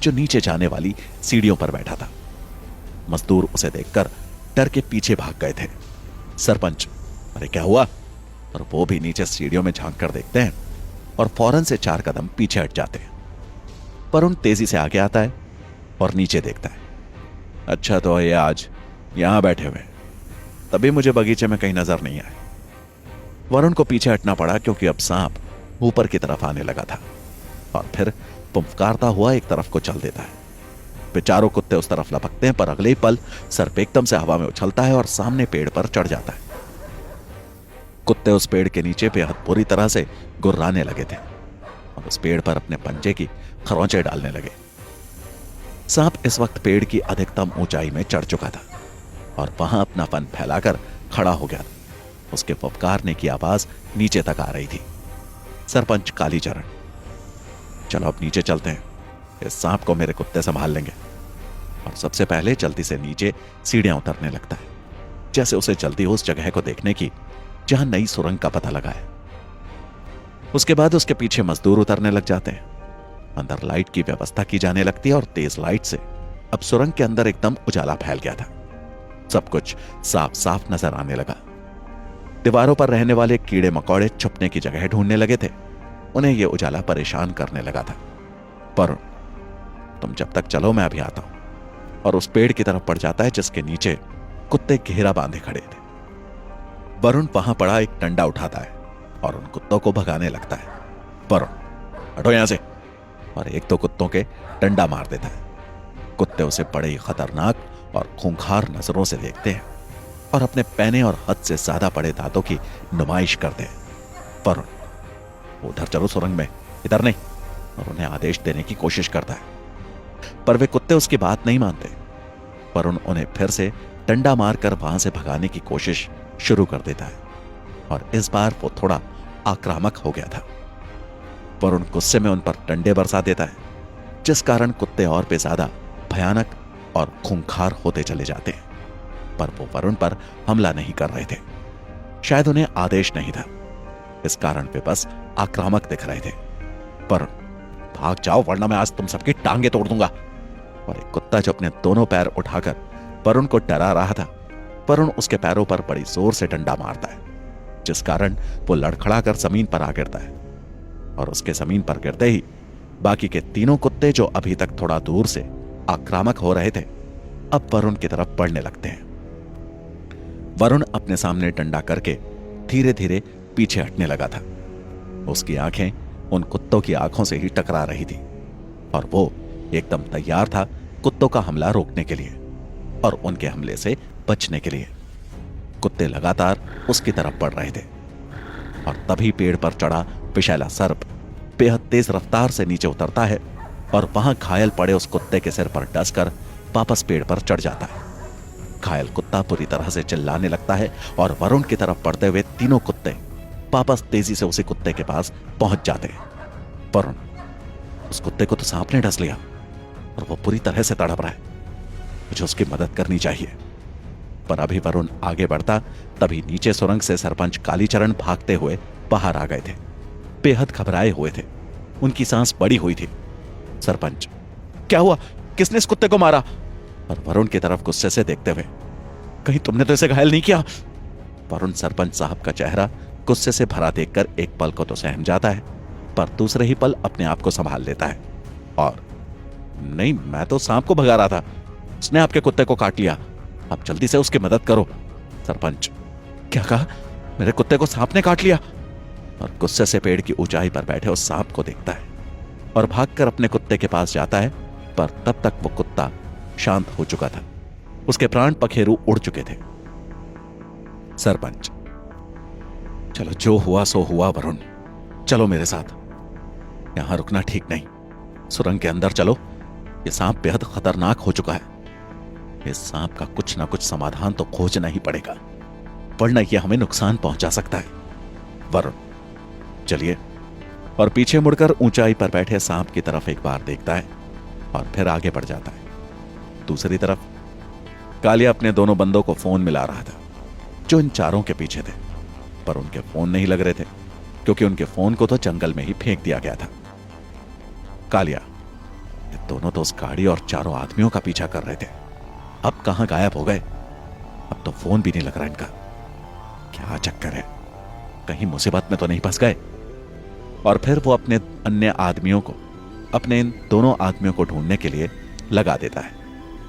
[SPEAKER 1] जो नीचे जाने वाली सीढ़ियों पर बैठा था। मजदूर उसे देखकर डर के पीछे भाग गए थे। सरपंच, अरे क्या हुआ? और वो भी नीचे सीढ़ियों में झांक कर देखते हैं और फौरन से 4 कदम पीछे हट जाते हैं। वरुण तेजी से आगे आता है और नीचे देखता है। अच्छा, तो ये आज यहां बैठे हुए, तभी मुझे बगीचे में कहीं नजर नहीं आए। वरुण को पीछे हटना पड़ा क्योंकि अब सांप ऊपर की तरफ आने लगा था और फिर पुंफकारता हुआ एक तरफ को चल देता है। वे चारों कुत्ते उस तरफ लपकते हैं, पर अगले ही पल सर्प एकदम से हवा में उछलता है और सामने पेड़ पर चढ़ जाता है। कुत्ते उस पेड़ के नीचे बेहद बुरी तरह से गुर्राने लगे थे और उस पेड़ पर अपने पंजे की खरोंचे डालने लगे। सांप इस वक्त पेड़ की अधिकतम ऊंचाई में चढ़ चुका था और वहां अपना फन फैलाकर खड़ा हो गया था। उसके फुफकारने की आवाज नीचे तक आ रही थी। सरपंच कालीचरण, चलो अब नीचे चलते हैं, इस सांप को मेरे कुत्ते संभाल लेंगे। और सबसे पहले जल्दी से नीचे सीढ़ियां उतरने लगता है, जैसे उसे जल्दी उस जगह को देखने की जहां नई सुरंग का पता लगा है। उसके बाद उसके पीछे मजदूर उतरने लग जाते हैं। अंदर लाइट की व्यवस्था की जाने लगती है और तेज लाइट से अब सुरंग के अंदर एकदम उजाला फैल गया था। सब कुछ साफ साफ नजर आने लगा। दीवारों पर रहने वाले कीड़े मकोड़े छुपने की जगह ढूंढने लगे थे। उन्हें यह उजाला परेशान करने लगा था। पर तुम जब तक चलो, मैं अभी आता हूं। और उस पेड़ की तरफ पड़ जाता है जिसके नीचे कुत्ते घेरा बांधे खड़े थे। वरुण वहां पड़ा एक डंडा उठाता है और उन कुत्तों को भगाने लगता है। वरुण, हटो यहां से। और एक तो कुत्तों के डंडा मार देता है। कुत्ते उसे बड़े ही खतरनाक और खूंखार नजरों से देखते हैं और अपने पैने और हद से ज्यादा बड़े दांतों की नुमाइश करते हैं। वरुण, उधर चलो सुरंग में, इधर नहीं। और उन्हें आदेश देने की कोशिश करता है, पर वे कुत्ते उसकी बात नहीं मानते। वरुण उन्हें फिर से डंडा मारकर वहां से भगाने की कोशिश शुरू कर देता है और इस बार वो थोड़ा आक्रामक हो गया था। वरुण गुस्से में उन पर डंडे बरसा देता है, जिस कारण कुत्ते और भी ज्यादा भयानक और खूंखार होते चले जाते हैं। पर वो वरुण पर हमला नहीं कर रहे थे, शायद उन्हें आदेश नहीं था, इस कारण वे बस आक्रामक दिख रहे थे। पर भाग जाओ वरना मैं आज तुम सबकी टांगे तोड़ दूंगा। और एक कुत्ता जो अपने दोनों पैर उठाकर वरुण को डरा रहा था, वरुण उसके पैरों पर बड़ी जोर से डंडा मारता है, जिस कारण वो लड़खड़ाकर जमीन पर आ गिरता है। और उसके जमीन पर गिरते ही बाकी के तीनों कुत्ते जो अभी तक थोड़ा दूर से आक्रामक हो रहे थे, अब वरुण की तरफ बढ़ने लगते हैं। वरुण अपने सामने डंडा करके धीरे धीरे पीछे हटने लगा था। उसकी आंखें उन कुत्तों की आंखों से ही टकरा रही थी और वो एकदम तैयार था कुत्तों का हमला रोकने के लिए और उनके हमले से बचने के लिए। कुत्ते लगातार उसकी तरफ बढ़ रहे थे और तभी पेड़ पर चढ़ा विशैला सर्प बेहद तेज रफ्तार से नीचे उतरता है और वहां घायल पड़े उस कुत्ते के सिर पर डसकर वापस पेड़ पर चढ़ जाता है। घायल कुत्ता पूरी तरह से चिल्लाने लगता है और वरुण की तरफ बढ़ते हुए तीनों कुत्ते वापस तेजी से उसी कुत्ते के पास पहुंच जाते हैं। वरुण, उस कुत्ते को तो सांप ने डस लिया और वो पूरी तरह से तड़प रहा है, मुझे उसकी मदद करनी चाहिए। पर अभी वरुण आगे बढ़ता तभी नीचे सुरंग से सरपंच कालीचरण भागते हुए बाहर आ गए थे। बेहद घबराए हुए थे, उनकी सांस बड़ी हुई थी। सरपंच, क्या हुआ? किसने इस कुत्ते को मारा? और वरुण की तरफ गुस्से से देखते हुए, कहीं तुमने तो इसे घायल नहीं किया? वरुण सरपंच साहब का चेहरा गुस्से से भरा देखकर एक पल को तो सहम जाता है, पर दूसरे ही पल अपने आप को संभाल लेता है और, नहीं, मैं तो सांप को भगा रहा था, उसने आपके कुत्ते को काट लिया, आप जल्दी से उसकी मदद करो। सरपंच, क्या कहा? मेरे कुत्ते को सांप ने काट लिया? और गुस्से से पेड़ की ऊंचाई पर बैठे उस सांप को देखता है और भागकर अपने कुत्ते के पास जाता है, पर तब तक वो कुत्ता शांत हो चुका था, उसके प्राण पखेरु उड़ चुके थे। सरपंच, चलो जो हुआ सो हुआ वरुण, चलो मेरे साथ, यहां रुकना ठीक नहीं, सुरंग के अंदर चलो, ये सांप बेहद खतरनाक हो चुका है, इस सांप का कुछ ना कुछ समाधान तो खोजना ही पड़ेगा, वरना यह हमें नुकसान पहुंचा सकता है। वरुण, चलिए। और पीछे मुड़कर ऊंचाई पर बैठे सांप की तरफ एक बार देखता है और फिर आगे बढ़ जाता है। दूसरी तरफ कालिया अपने दोनों बंदों को फोन मिला रहा था जो इन चारों के पीछे थे, पर उनके फोन नहीं लग रहे थे क्योंकि उनके फोन को तो जंगल में ही फेंक दिया गया था। कालिया, ये दोनों तो उस गाड़ी और चारों आदमियों का पीछा कर रहे थे, अब कहां गायब हो गए? अब तो फोन भी नहीं लग रहा इनका, क्या चक्कर है? कहीं मुसीबत में तो नहीं फंस गए? और फिर वो अपने अन्य आदमियों को, अपने इन दोनों आदमियों को ढूंढने के लिए लगा देता है,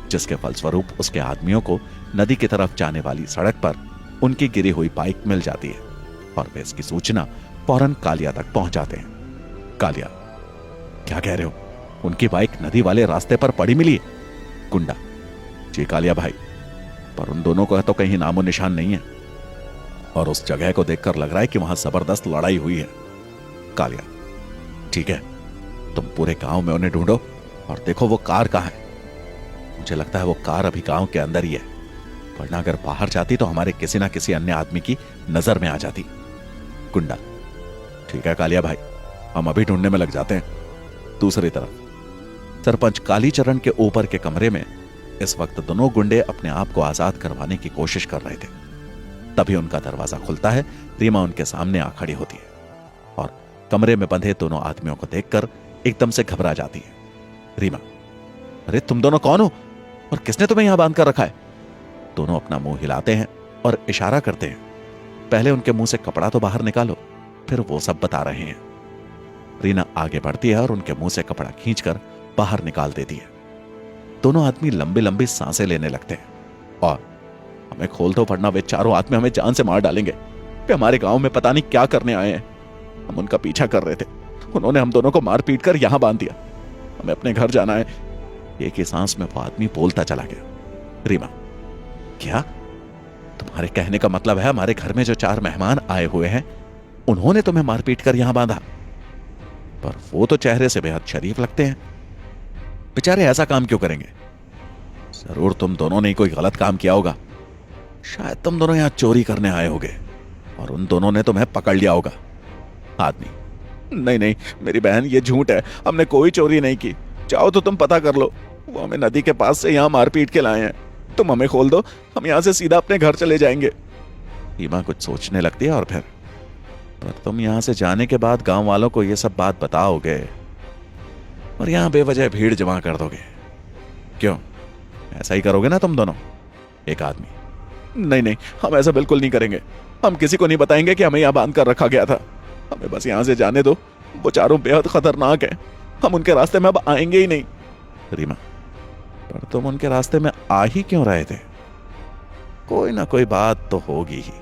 [SPEAKER 1] जिसके फलस्वरूप उसके आदमियों को नदी की तरफ जाने वाली सड़क पर उनकी गिरी हुई बाइक मिल जाती है और वे इसकी सूचना फौरन कालिया तक पहुंच जाते हैं। कालिया, क्या कह रहे हो? उनकी बाइक नदी वाले रास्ते पर पड़ी मिली है? गुंडा, जी कालिया भाई, पर उन दोनों का तो कहीं नामो निशान नहीं है और उस जगह को देखकर लग रहा है कि वहां जबरदस्त लड़ाई हुई है। कालिया, ठीक है, तुम पूरे गांव में उन्हें ढूंढो और देखो वो कार कहां है। मुझे लगता है वो कार अभी गांव के अंदर ही है, वरना अगर बाहर जाती तो हमारे किसी ना किसी अन्य आदमी की नजर में आ जाती। गुंडा, ठीक है कालिया भाई, हम अभी ढूंढने में लग जाते हैं। दूसरी तरफ सरपंच कालीचरण के ऊपर के कमरे में इस वक्त दोनों गुंडे अपने आप को आजाद करवाने की कोशिश कर रहे थे। तभी उनका दरवाजा खुलता है। रीमा उनके सामने आ खड़ी होती है और कमरे में बंधे दोनों आदमियों को देखकर एकदम से घबरा जाती है। रीमा, अरे तुम दोनों कौन हो और किसने तुम्हें यहां बांध कर रखा है? दोनों अपना मुंह हिलाते हैं और इशारा करते हैं। पहले उनके मुंह से कपड़ा तो बाहर निकालो, फिर वो सब बता रहे हैं। रीना आगे बढ़ती है और उनके मुंह से कपड़ा खींचकर बाहर निकाल देती है। दोनों आदमी लंबी लंबी सांसें लेने लगते हैं और हमें खोल दो वरना वे चारों आदमी हमें जान से मार डालेंगे। वे हमारे गांव में पता नहीं क्या करने आए हैं। हम उनका पीछा कर रहे थे, उन्होंने हम दोनों को मार पीट कर यहां बांध दिया। हमें अपने घर जाना है। एक ही सांस में वो आदमी बोलता चला गया। रीमा, क्या तुम्हारे कहने का मतलब है हमारे घर में जो 4 मेहमान आए हुए हैं उन्होंने तुम्हें मार पीट कर यहां बांधा? पर वो तो चेहरे से बेहद शरीफ लगते हैं, बेचारे ऐसा काम क्यों करेंगे? जरूर तुम दोनों ने कोई गलत काम किया होगा। शायद तुम दोनों यहां चोरी करने आए होगे और उन दोनों ने तुम्हें पकड़ लिया होगा। आदमी, नहीं नहीं मेरी बहन, ये झूठ है, हमने कोई चोरी नहीं की। चाहो तो तुम पता कर लो, वो हमें नदी के पास से यहां मारपीट के लाए हैं। तुम हमें खोल दो, हम यहां से सीधा अपने घर चले जाएंगे। रीमा कुछ सोचने लगती है और फिर, पर तुम यहां से जाने के बाद गांव वालों को यह सब बात बताओगे और यहां बेवजह भीड़ जमा कर दोगे। क्यों, ऐसा ही करोगे ना तुम दोनों? एक आदमी, नहीं नहीं हम ऐसा बिल्कुल नहीं करेंगे। हम किसी को नहीं बताएंगे कि हमें यहां बांध कर रखा गया था। हमें बस यहां से जाने दो, वो चारों बेहद खतरनाक हैं, हम उनके रास्ते में अब आएंगे ही नहीं। रीमा, पर तुम उनके रास्ते में आ ही क्यों रहे थे? कोई ना कोई बात तो होगी ही,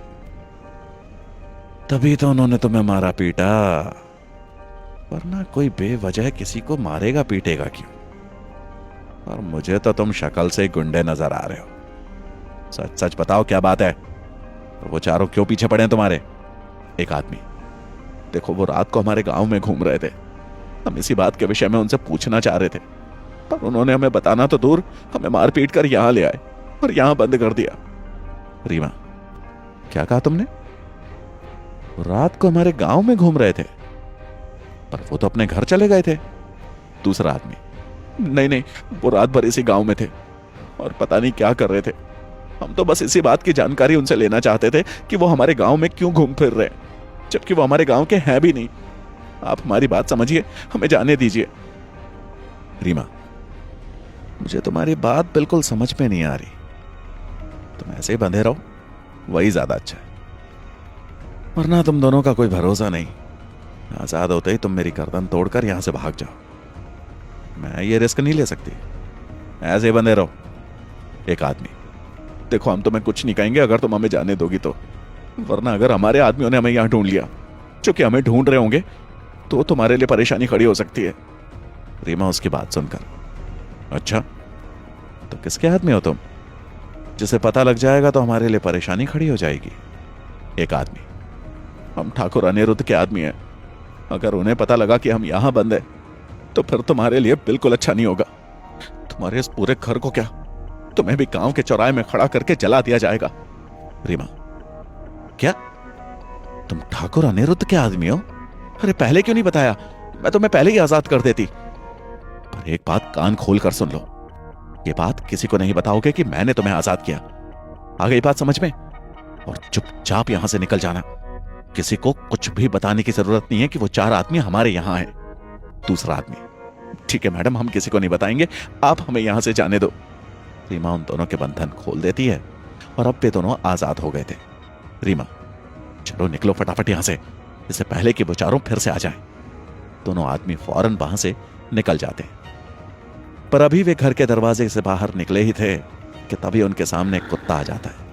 [SPEAKER 1] तभी तो उन्होंने तुम्हें मारा पीटा। वरना कोई बेवजह किसी को मारेगा पीटेगा क्यों? और मुझे तो तुम शक्ल से गुंडे नजर आ रहे हो। सच सच बताओ क्या बात है? वो चारों क्यों पीछे पड़े हैं तुम्हारे? एक आदमी, देखो वो रात को हमारे गांव में घूम रहे थे। हम इसी बात के विषय में उनसे पूछना चाह रहे थे, पर उन्होंने हमें बताना तो दूर, हमें मार पीट कर यहां ले आए और यहां बंद कर दिया। रीमा, क्या कहा तुमने? वो रात को हमारे गांव में घूम रहे थे, पर वो तो अपने घर चले गए थे। दूसरा आदमी, नहीं नहीं वो रात भर इसी गांव में थे और पता नहीं क्या कर रहे थे। हम तो बस इसी बात की जानकारी उनसे लेना चाहते थे कि वो हमारे गांव में क्यों घूम फिर रहे हैं, जबकि वो हमारे गांव के हैं भी नहीं। आप हमारी बात समझिए, हमें जाने दीजिए। रीमा, मुझे तुम्हारी बात बिल्कुल समझ में नहीं आ रही। तुम ऐसे ही बंधे रहो, वही ज्यादा अच्छा है, वरना तुम दोनों का कोई भरोसा नहीं। आजाद होते ही तुम मेरी गर्दन तोड़कर यहां से भाग जाओ। मैं ये रिस्क नहीं ले सकती, ऐसे ही बंधे रहो। एक आदमी, देखो हम तुम्हें कुछ नहीं कहेंगे अगर तुम हमें जाने दोगी तो, वरना अगर हमारे आदमियों ने हमें यहां ढूंढ लिया, चूंकि हमें ढूंढ रहे होंगे, तो तुम्हारे लिए परेशानी खड़ी हो सकती है। रीमा उसकी बात सुनकर, अच्छा तो किसके आदमी हो तुम? जिसे पता लग जाएगा तो हमारे लिए परेशानी खड़ी हो जाएगी। एक आदमी, हम ठाकुर अनिरुद्ध के आदमी हैं। अगर उन्हें पता लगा कि हम यहां बंद हैं, तो फिर तुम्हारे लिए बिल्कुल अच्छा नहीं होगा। तुम्हारे इस पूरे घर को क्या, तुम्हें भी गांव के चौराहे में खड़ा करके जला दिया जाएगा। रीमा, क्या तुम ठाकुर अनिरुद्ध के आदमी हो? अरे पहले क्यों नहीं बताया, मैं तुम्हें पहले ही आजाद कर देती। पर एक बात कान खोल कर सुन लो, ये बात किसी को नहीं बताओगे कि मैंने तुम्हें आजाद किया। आ गई बात समझ में? और चुपचाप यहां से निकल जाना। किसी को कुछ भी बताने की जरूरत नहीं है कि वो 4 आदमी हमारे यहां हैं। दूसरा आदमी, ठीक है मैडम, हम किसी को नहीं बताएंगे, आप हमें यहां से जाने दो। रीमा उन दोनों के बंधन खोल देती है और अब वे दोनों आजाद हो गए थे। रीमा, चलो निकलो फटाफट यहां से, इससे पहले कि वो चारों फिर से आ जाएं। दोनों आदमी फौरन वहां से निकल जाते हैं। पर अभी वे घर के दरवाजे से बाहर निकले ही थे कि तभी उनके सामने एक कुत्ता आ जाता है।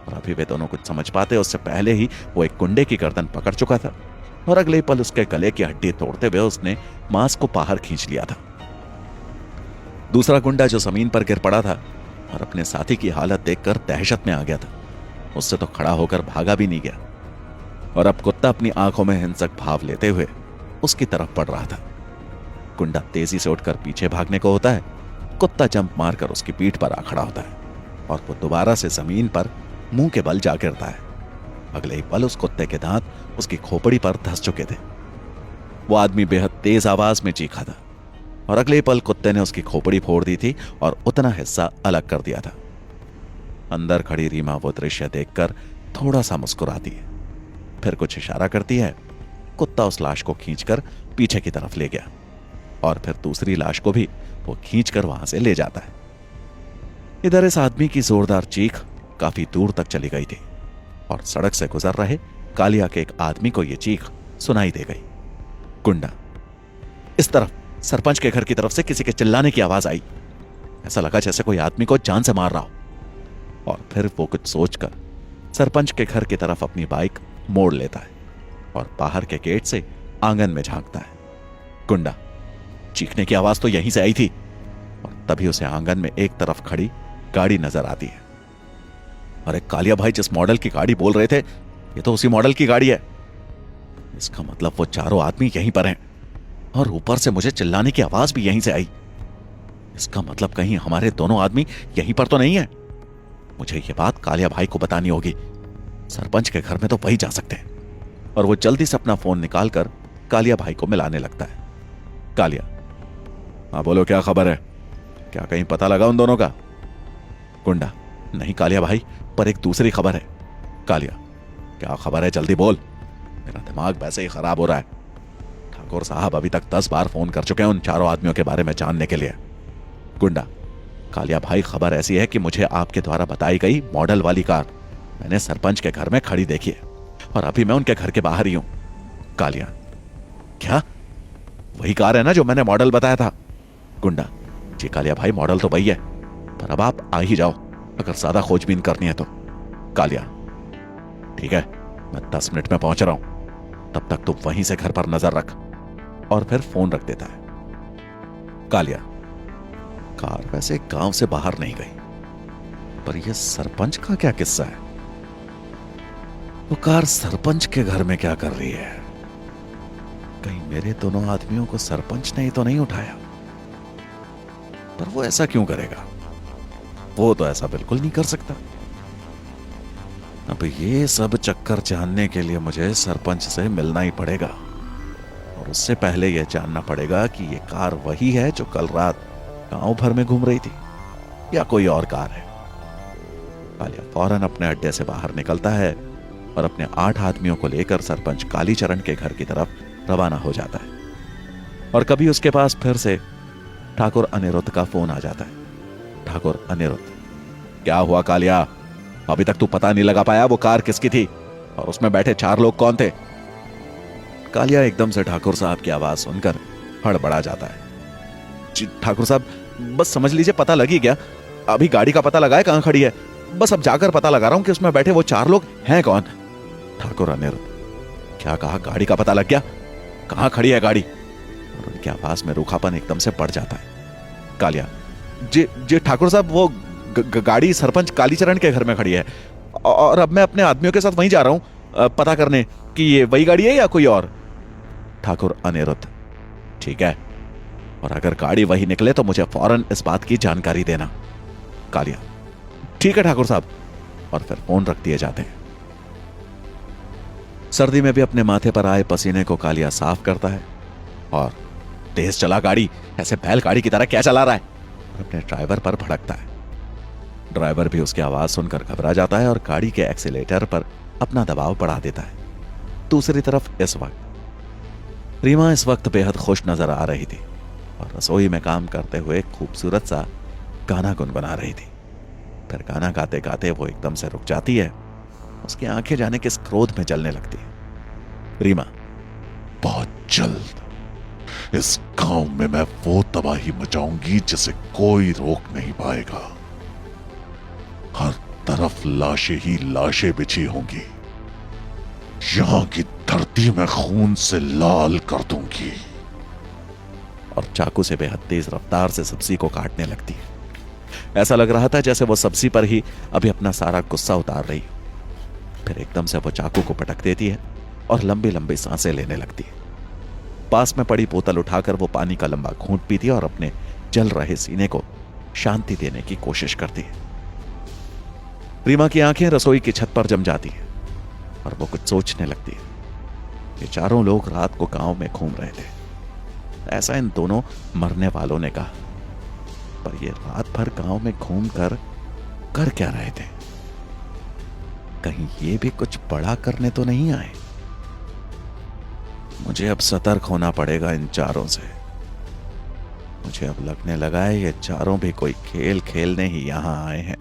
[SPEAKER 1] और अभी वे दोनों कुछ समझ पाते उससे पहले ही वो एक गुंडे की गर्दन पकड़ चुका था और अगले पल उसके गले की हड्डी तोड़ते हुए उसने मांस को बाहर खींच लिया था। दूसरा गुंडा जो जमीन पर गिर पड़ा था और अपने साथी की हालत देखकर दहशत में आ गया था, उससे तो खड़ा होकर भागा भी नहीं गया। और अब कुत्ता अपनी आंखों में हिंसक भाव लेते हुए उसकी तरफ बढ़ रहा था। गुंडा तेजी से उठकर पीछे भागने को होता है, कुत्ता जंप मारकर उसकी पीठ पर आ खड़ा होता है और वो दोबारा से जमीन पर मुंह के बल जा गिरता है। अगले ही पल उस कुत्ते के दांत उसकी खोपड़ी पर धंस चुके थे। वो आदमी बेहद तेज आवाज में चीखा था और अगले ही पल कुत्ते ने उसकी खोपड़ी फोड़ दी थी और उतना हिस्सा अलग कर दिया था। अंदर खड़ी रीमा वो दृश्य देखकर थोड़ा सा मुस्कुराती है, फिर कुछ इशारा करती है। कुत्ता उस लाश को खींचकर पीछे की तरफ ले गया और फिर दूसरी लाश को भी वो खींचकर वहां से ले जाता है। इधर इस आदमी की जोरदार चीख काफी दूर तक चली गई थी और सड़क से गुजर रहे कालिया के एक आदमी को यह चीख सुनाई दे गई। गुंडा, इस तरफ सरपंच के घर की तरफ से किसी के चिल्लाने की आवाज आई। ऐसा लगा जैसे कोई आदमी को जान से मार रहा हो। और फिर वो कुछ सोचकर सरपंच के घर की तरफ अपनी बाइक मोड़ लेता है और बाहर के गेट से आंगन में झांकता है। गुंडा, चीखने की आवाज तो यहीं से आई थी। और तभी उसे आंगन में एक तरफ खड़ी गाड़ी नजर आती है। अरे कालिया भाई, जिस मॉडल की गाड़ी बोल रहे थे ये तो उसी मॉडल की गाड़ी है। इसका मतलब वो चारों आदमी यहीं पर हैं और ऊपर से मुझे चिल्लाने की आवाज भी यहीं से आई। इसका मतलब कहीं हमारे दोनों आदमी यहीं पर तो नहीं है। मुझे यह बात कालिया भाई को बतानी होगी। सरपंच के घर में तो वही जा सकते हैं। और वो जल्दी से अपना फोन निकालकर कालिया भाई को मिलाने लगता है। कालिया, हाँ बोलो, क्या खबर है? क्या कहीं पता लगा उन दोनों का? गुंडा, नहीं कालिया भाई, पर एक दूसरी खबर है। कालिया, क्या खबर है? जल्दी बोल, मेरा दिमाग वैसे ही खराब हो रहा है। ठाकुर साहब अभी तक 10 बार फोन कर चुके हैं उन चारों आदमियों के बारे में जानने के लिए। गुंडा, कालिया भाई, खबर ऐसी है कि मुझे आपके द्वारा बताई गई मॉडल वाली कार मैंने सरपंच के घर में खड़ी देखी है और अभी मैं उनके घर के बाहर ही हूं। कालिया, क्या? वही कार है ना जो मैंने मॉडल बताया था? गुंडा, जी कालिया भाई, मॉडल तो वही है, पर अब आप आ ही जाओ अगर ज्यादा खोजबीन करनी है तो। कालिया, ठीक है, मैं 10 मिनट में पहुंच रहा हूं, तब तक तू वहीं से घर पर नजर रख। और फिर फोन रख देता है। कालिया, कार वैसे गांव से बाहर नहीं गई, पर यह सरपंच का क्या किस्सा है? वो कार सरपंच के घर में क्या कर रही है? कहीं मेरे दोनों आदमियों को सरपंच ने ही तो नहीं उठाया? पर वो ऐसा क्यों करेगा? वो तो ऐसा बिल्कुल नहीं कर सकता। अब ये सब चक्कर जानने के लिए मुझे सरपंच से मिलना ही पड़ेगा और उससे पहले यह जानना पड़ेगा कि ये कार वही है जो कल रात गांव भर में घूम रही थी या कोई और कार है। कालिया फौरन अपने अड्डे से बाहर निकलता है और अपने 8 आदमियों को लेकर सरपंच कालीचरण के घर की तरफ रवाना हो जाता है। और कभी उसके पास फिर से ठाकुर अनिरुद्ध का फोन आ जाता है। ठाकुर अनिरुद्ध, क्या हुआ कालिया? अभी तक तू पता नहीं लगा पाया वो कार किसकी थी और उसमें बैठे 4 लोग कौन थे? कालिया एकदम से ठाकुर साहब की आवाज सुनकर हड़बड़ा जाता है। जी ठाकुर साहब, बस समझ लीजिए पता लग ही गया। अभी गाड़ी का पता लगा है कहां खड़ी है, बस अब जाकर पता लगा रहा हूं कि उसमें बैठे वो 4 लोग हैं कौन। ठाकुर अनिरुद्ध, क्या कहा? गाड़ी का पता लग गया? कहां खड़ी है गाड़ी? और उनकी आवाज में रूखापन एकदम से बढ़ जाता है। कालिया, जी ठाकुर साहब, वो गाड़ी सरपंच कालीचरण के घर में खड़ी है और अब मैं अपने आदमियों के साथ वहीं जा रहा हूं पता करने कि ये वही गाड़ी है या कोई और। ठाकुर अनिरुद्ध, ठीक है, और अगर गाड़ी वही निकले तो मुझे फौरन इस बात की जानकारी देना। कालिया, ठीक है ठाकुर साहब, और फिर फोन रख दिए जाते हैं। सर्दी में भी अपने माथे पर आए पसीने को कालिया साफ करता है और तेज चला गाड़ी, ऐसे बैलगाड़ी की तरह क्या चला रहा है, और अपने ड्राइवर पर भड़कता है। ड्राइवर भी उसकी आवाज सुनकर घबरा जाता है और गाड़ी के एक्सीलेटर पर अपना दबाव बढ़ा देता है। दूसरी तरफ इस वक्त रीमा इस वक्त बेहद खुश नजर आ रही थी और रसोई में काम करते हुए खूबसूरत सा गाना गुनगुना रही थी। फिर गाना गाते गाते वो एकदम से रुक जाती है। उसकी आंखें जाने किस क्रोध में जलने लगती है। रीमा,
[SPEAKER 2] बहुत जल्द इस गांव में मैं वो तबाही मचाऊंगी जिसे कोई रोक नहीं पाएगा। हर तरफ लाशें ही लाशें बिछी होंगी। यहां की धरती में खून से लाल कर दूंगी।
[SPEAKER 1] और चाकू से बेहद तेज रफ्तार से सब्जी को काटने लगती है। ऐसा लग रहा था जैसे वो सब्जी पर ही अभी अपना सारा गुस्सा उतार रही। फिर एकदम से वो चाकू को पटक देती है और लंबी लंबी सांसें लेने लगती है। पास में पड़ी बोतल उठाकर वो पानी का लंबा घूंट पीती है और अपने जल रहे सीने को शांति देने की कोशिश करती है। रीमा की आंखें रसोई की छत पर जम जाती हैं और वो कुछ सोचने लगती है। ये चारों लोग रात को गांव में घूम रहे थे, ऐसा इन दोनों मरने वालों ने कहा। पर ये रात भर गांव में घूम कर क्या रहे थे? कहीं ये भी कुछ बड़ा करने तो नहीं आए? मुझे अब सतर्क होना पड़ेगा इन चारों से। मुझे अब लगने लगा है ये चारों भी कोई खेल खेलने ही यहां आए हैं।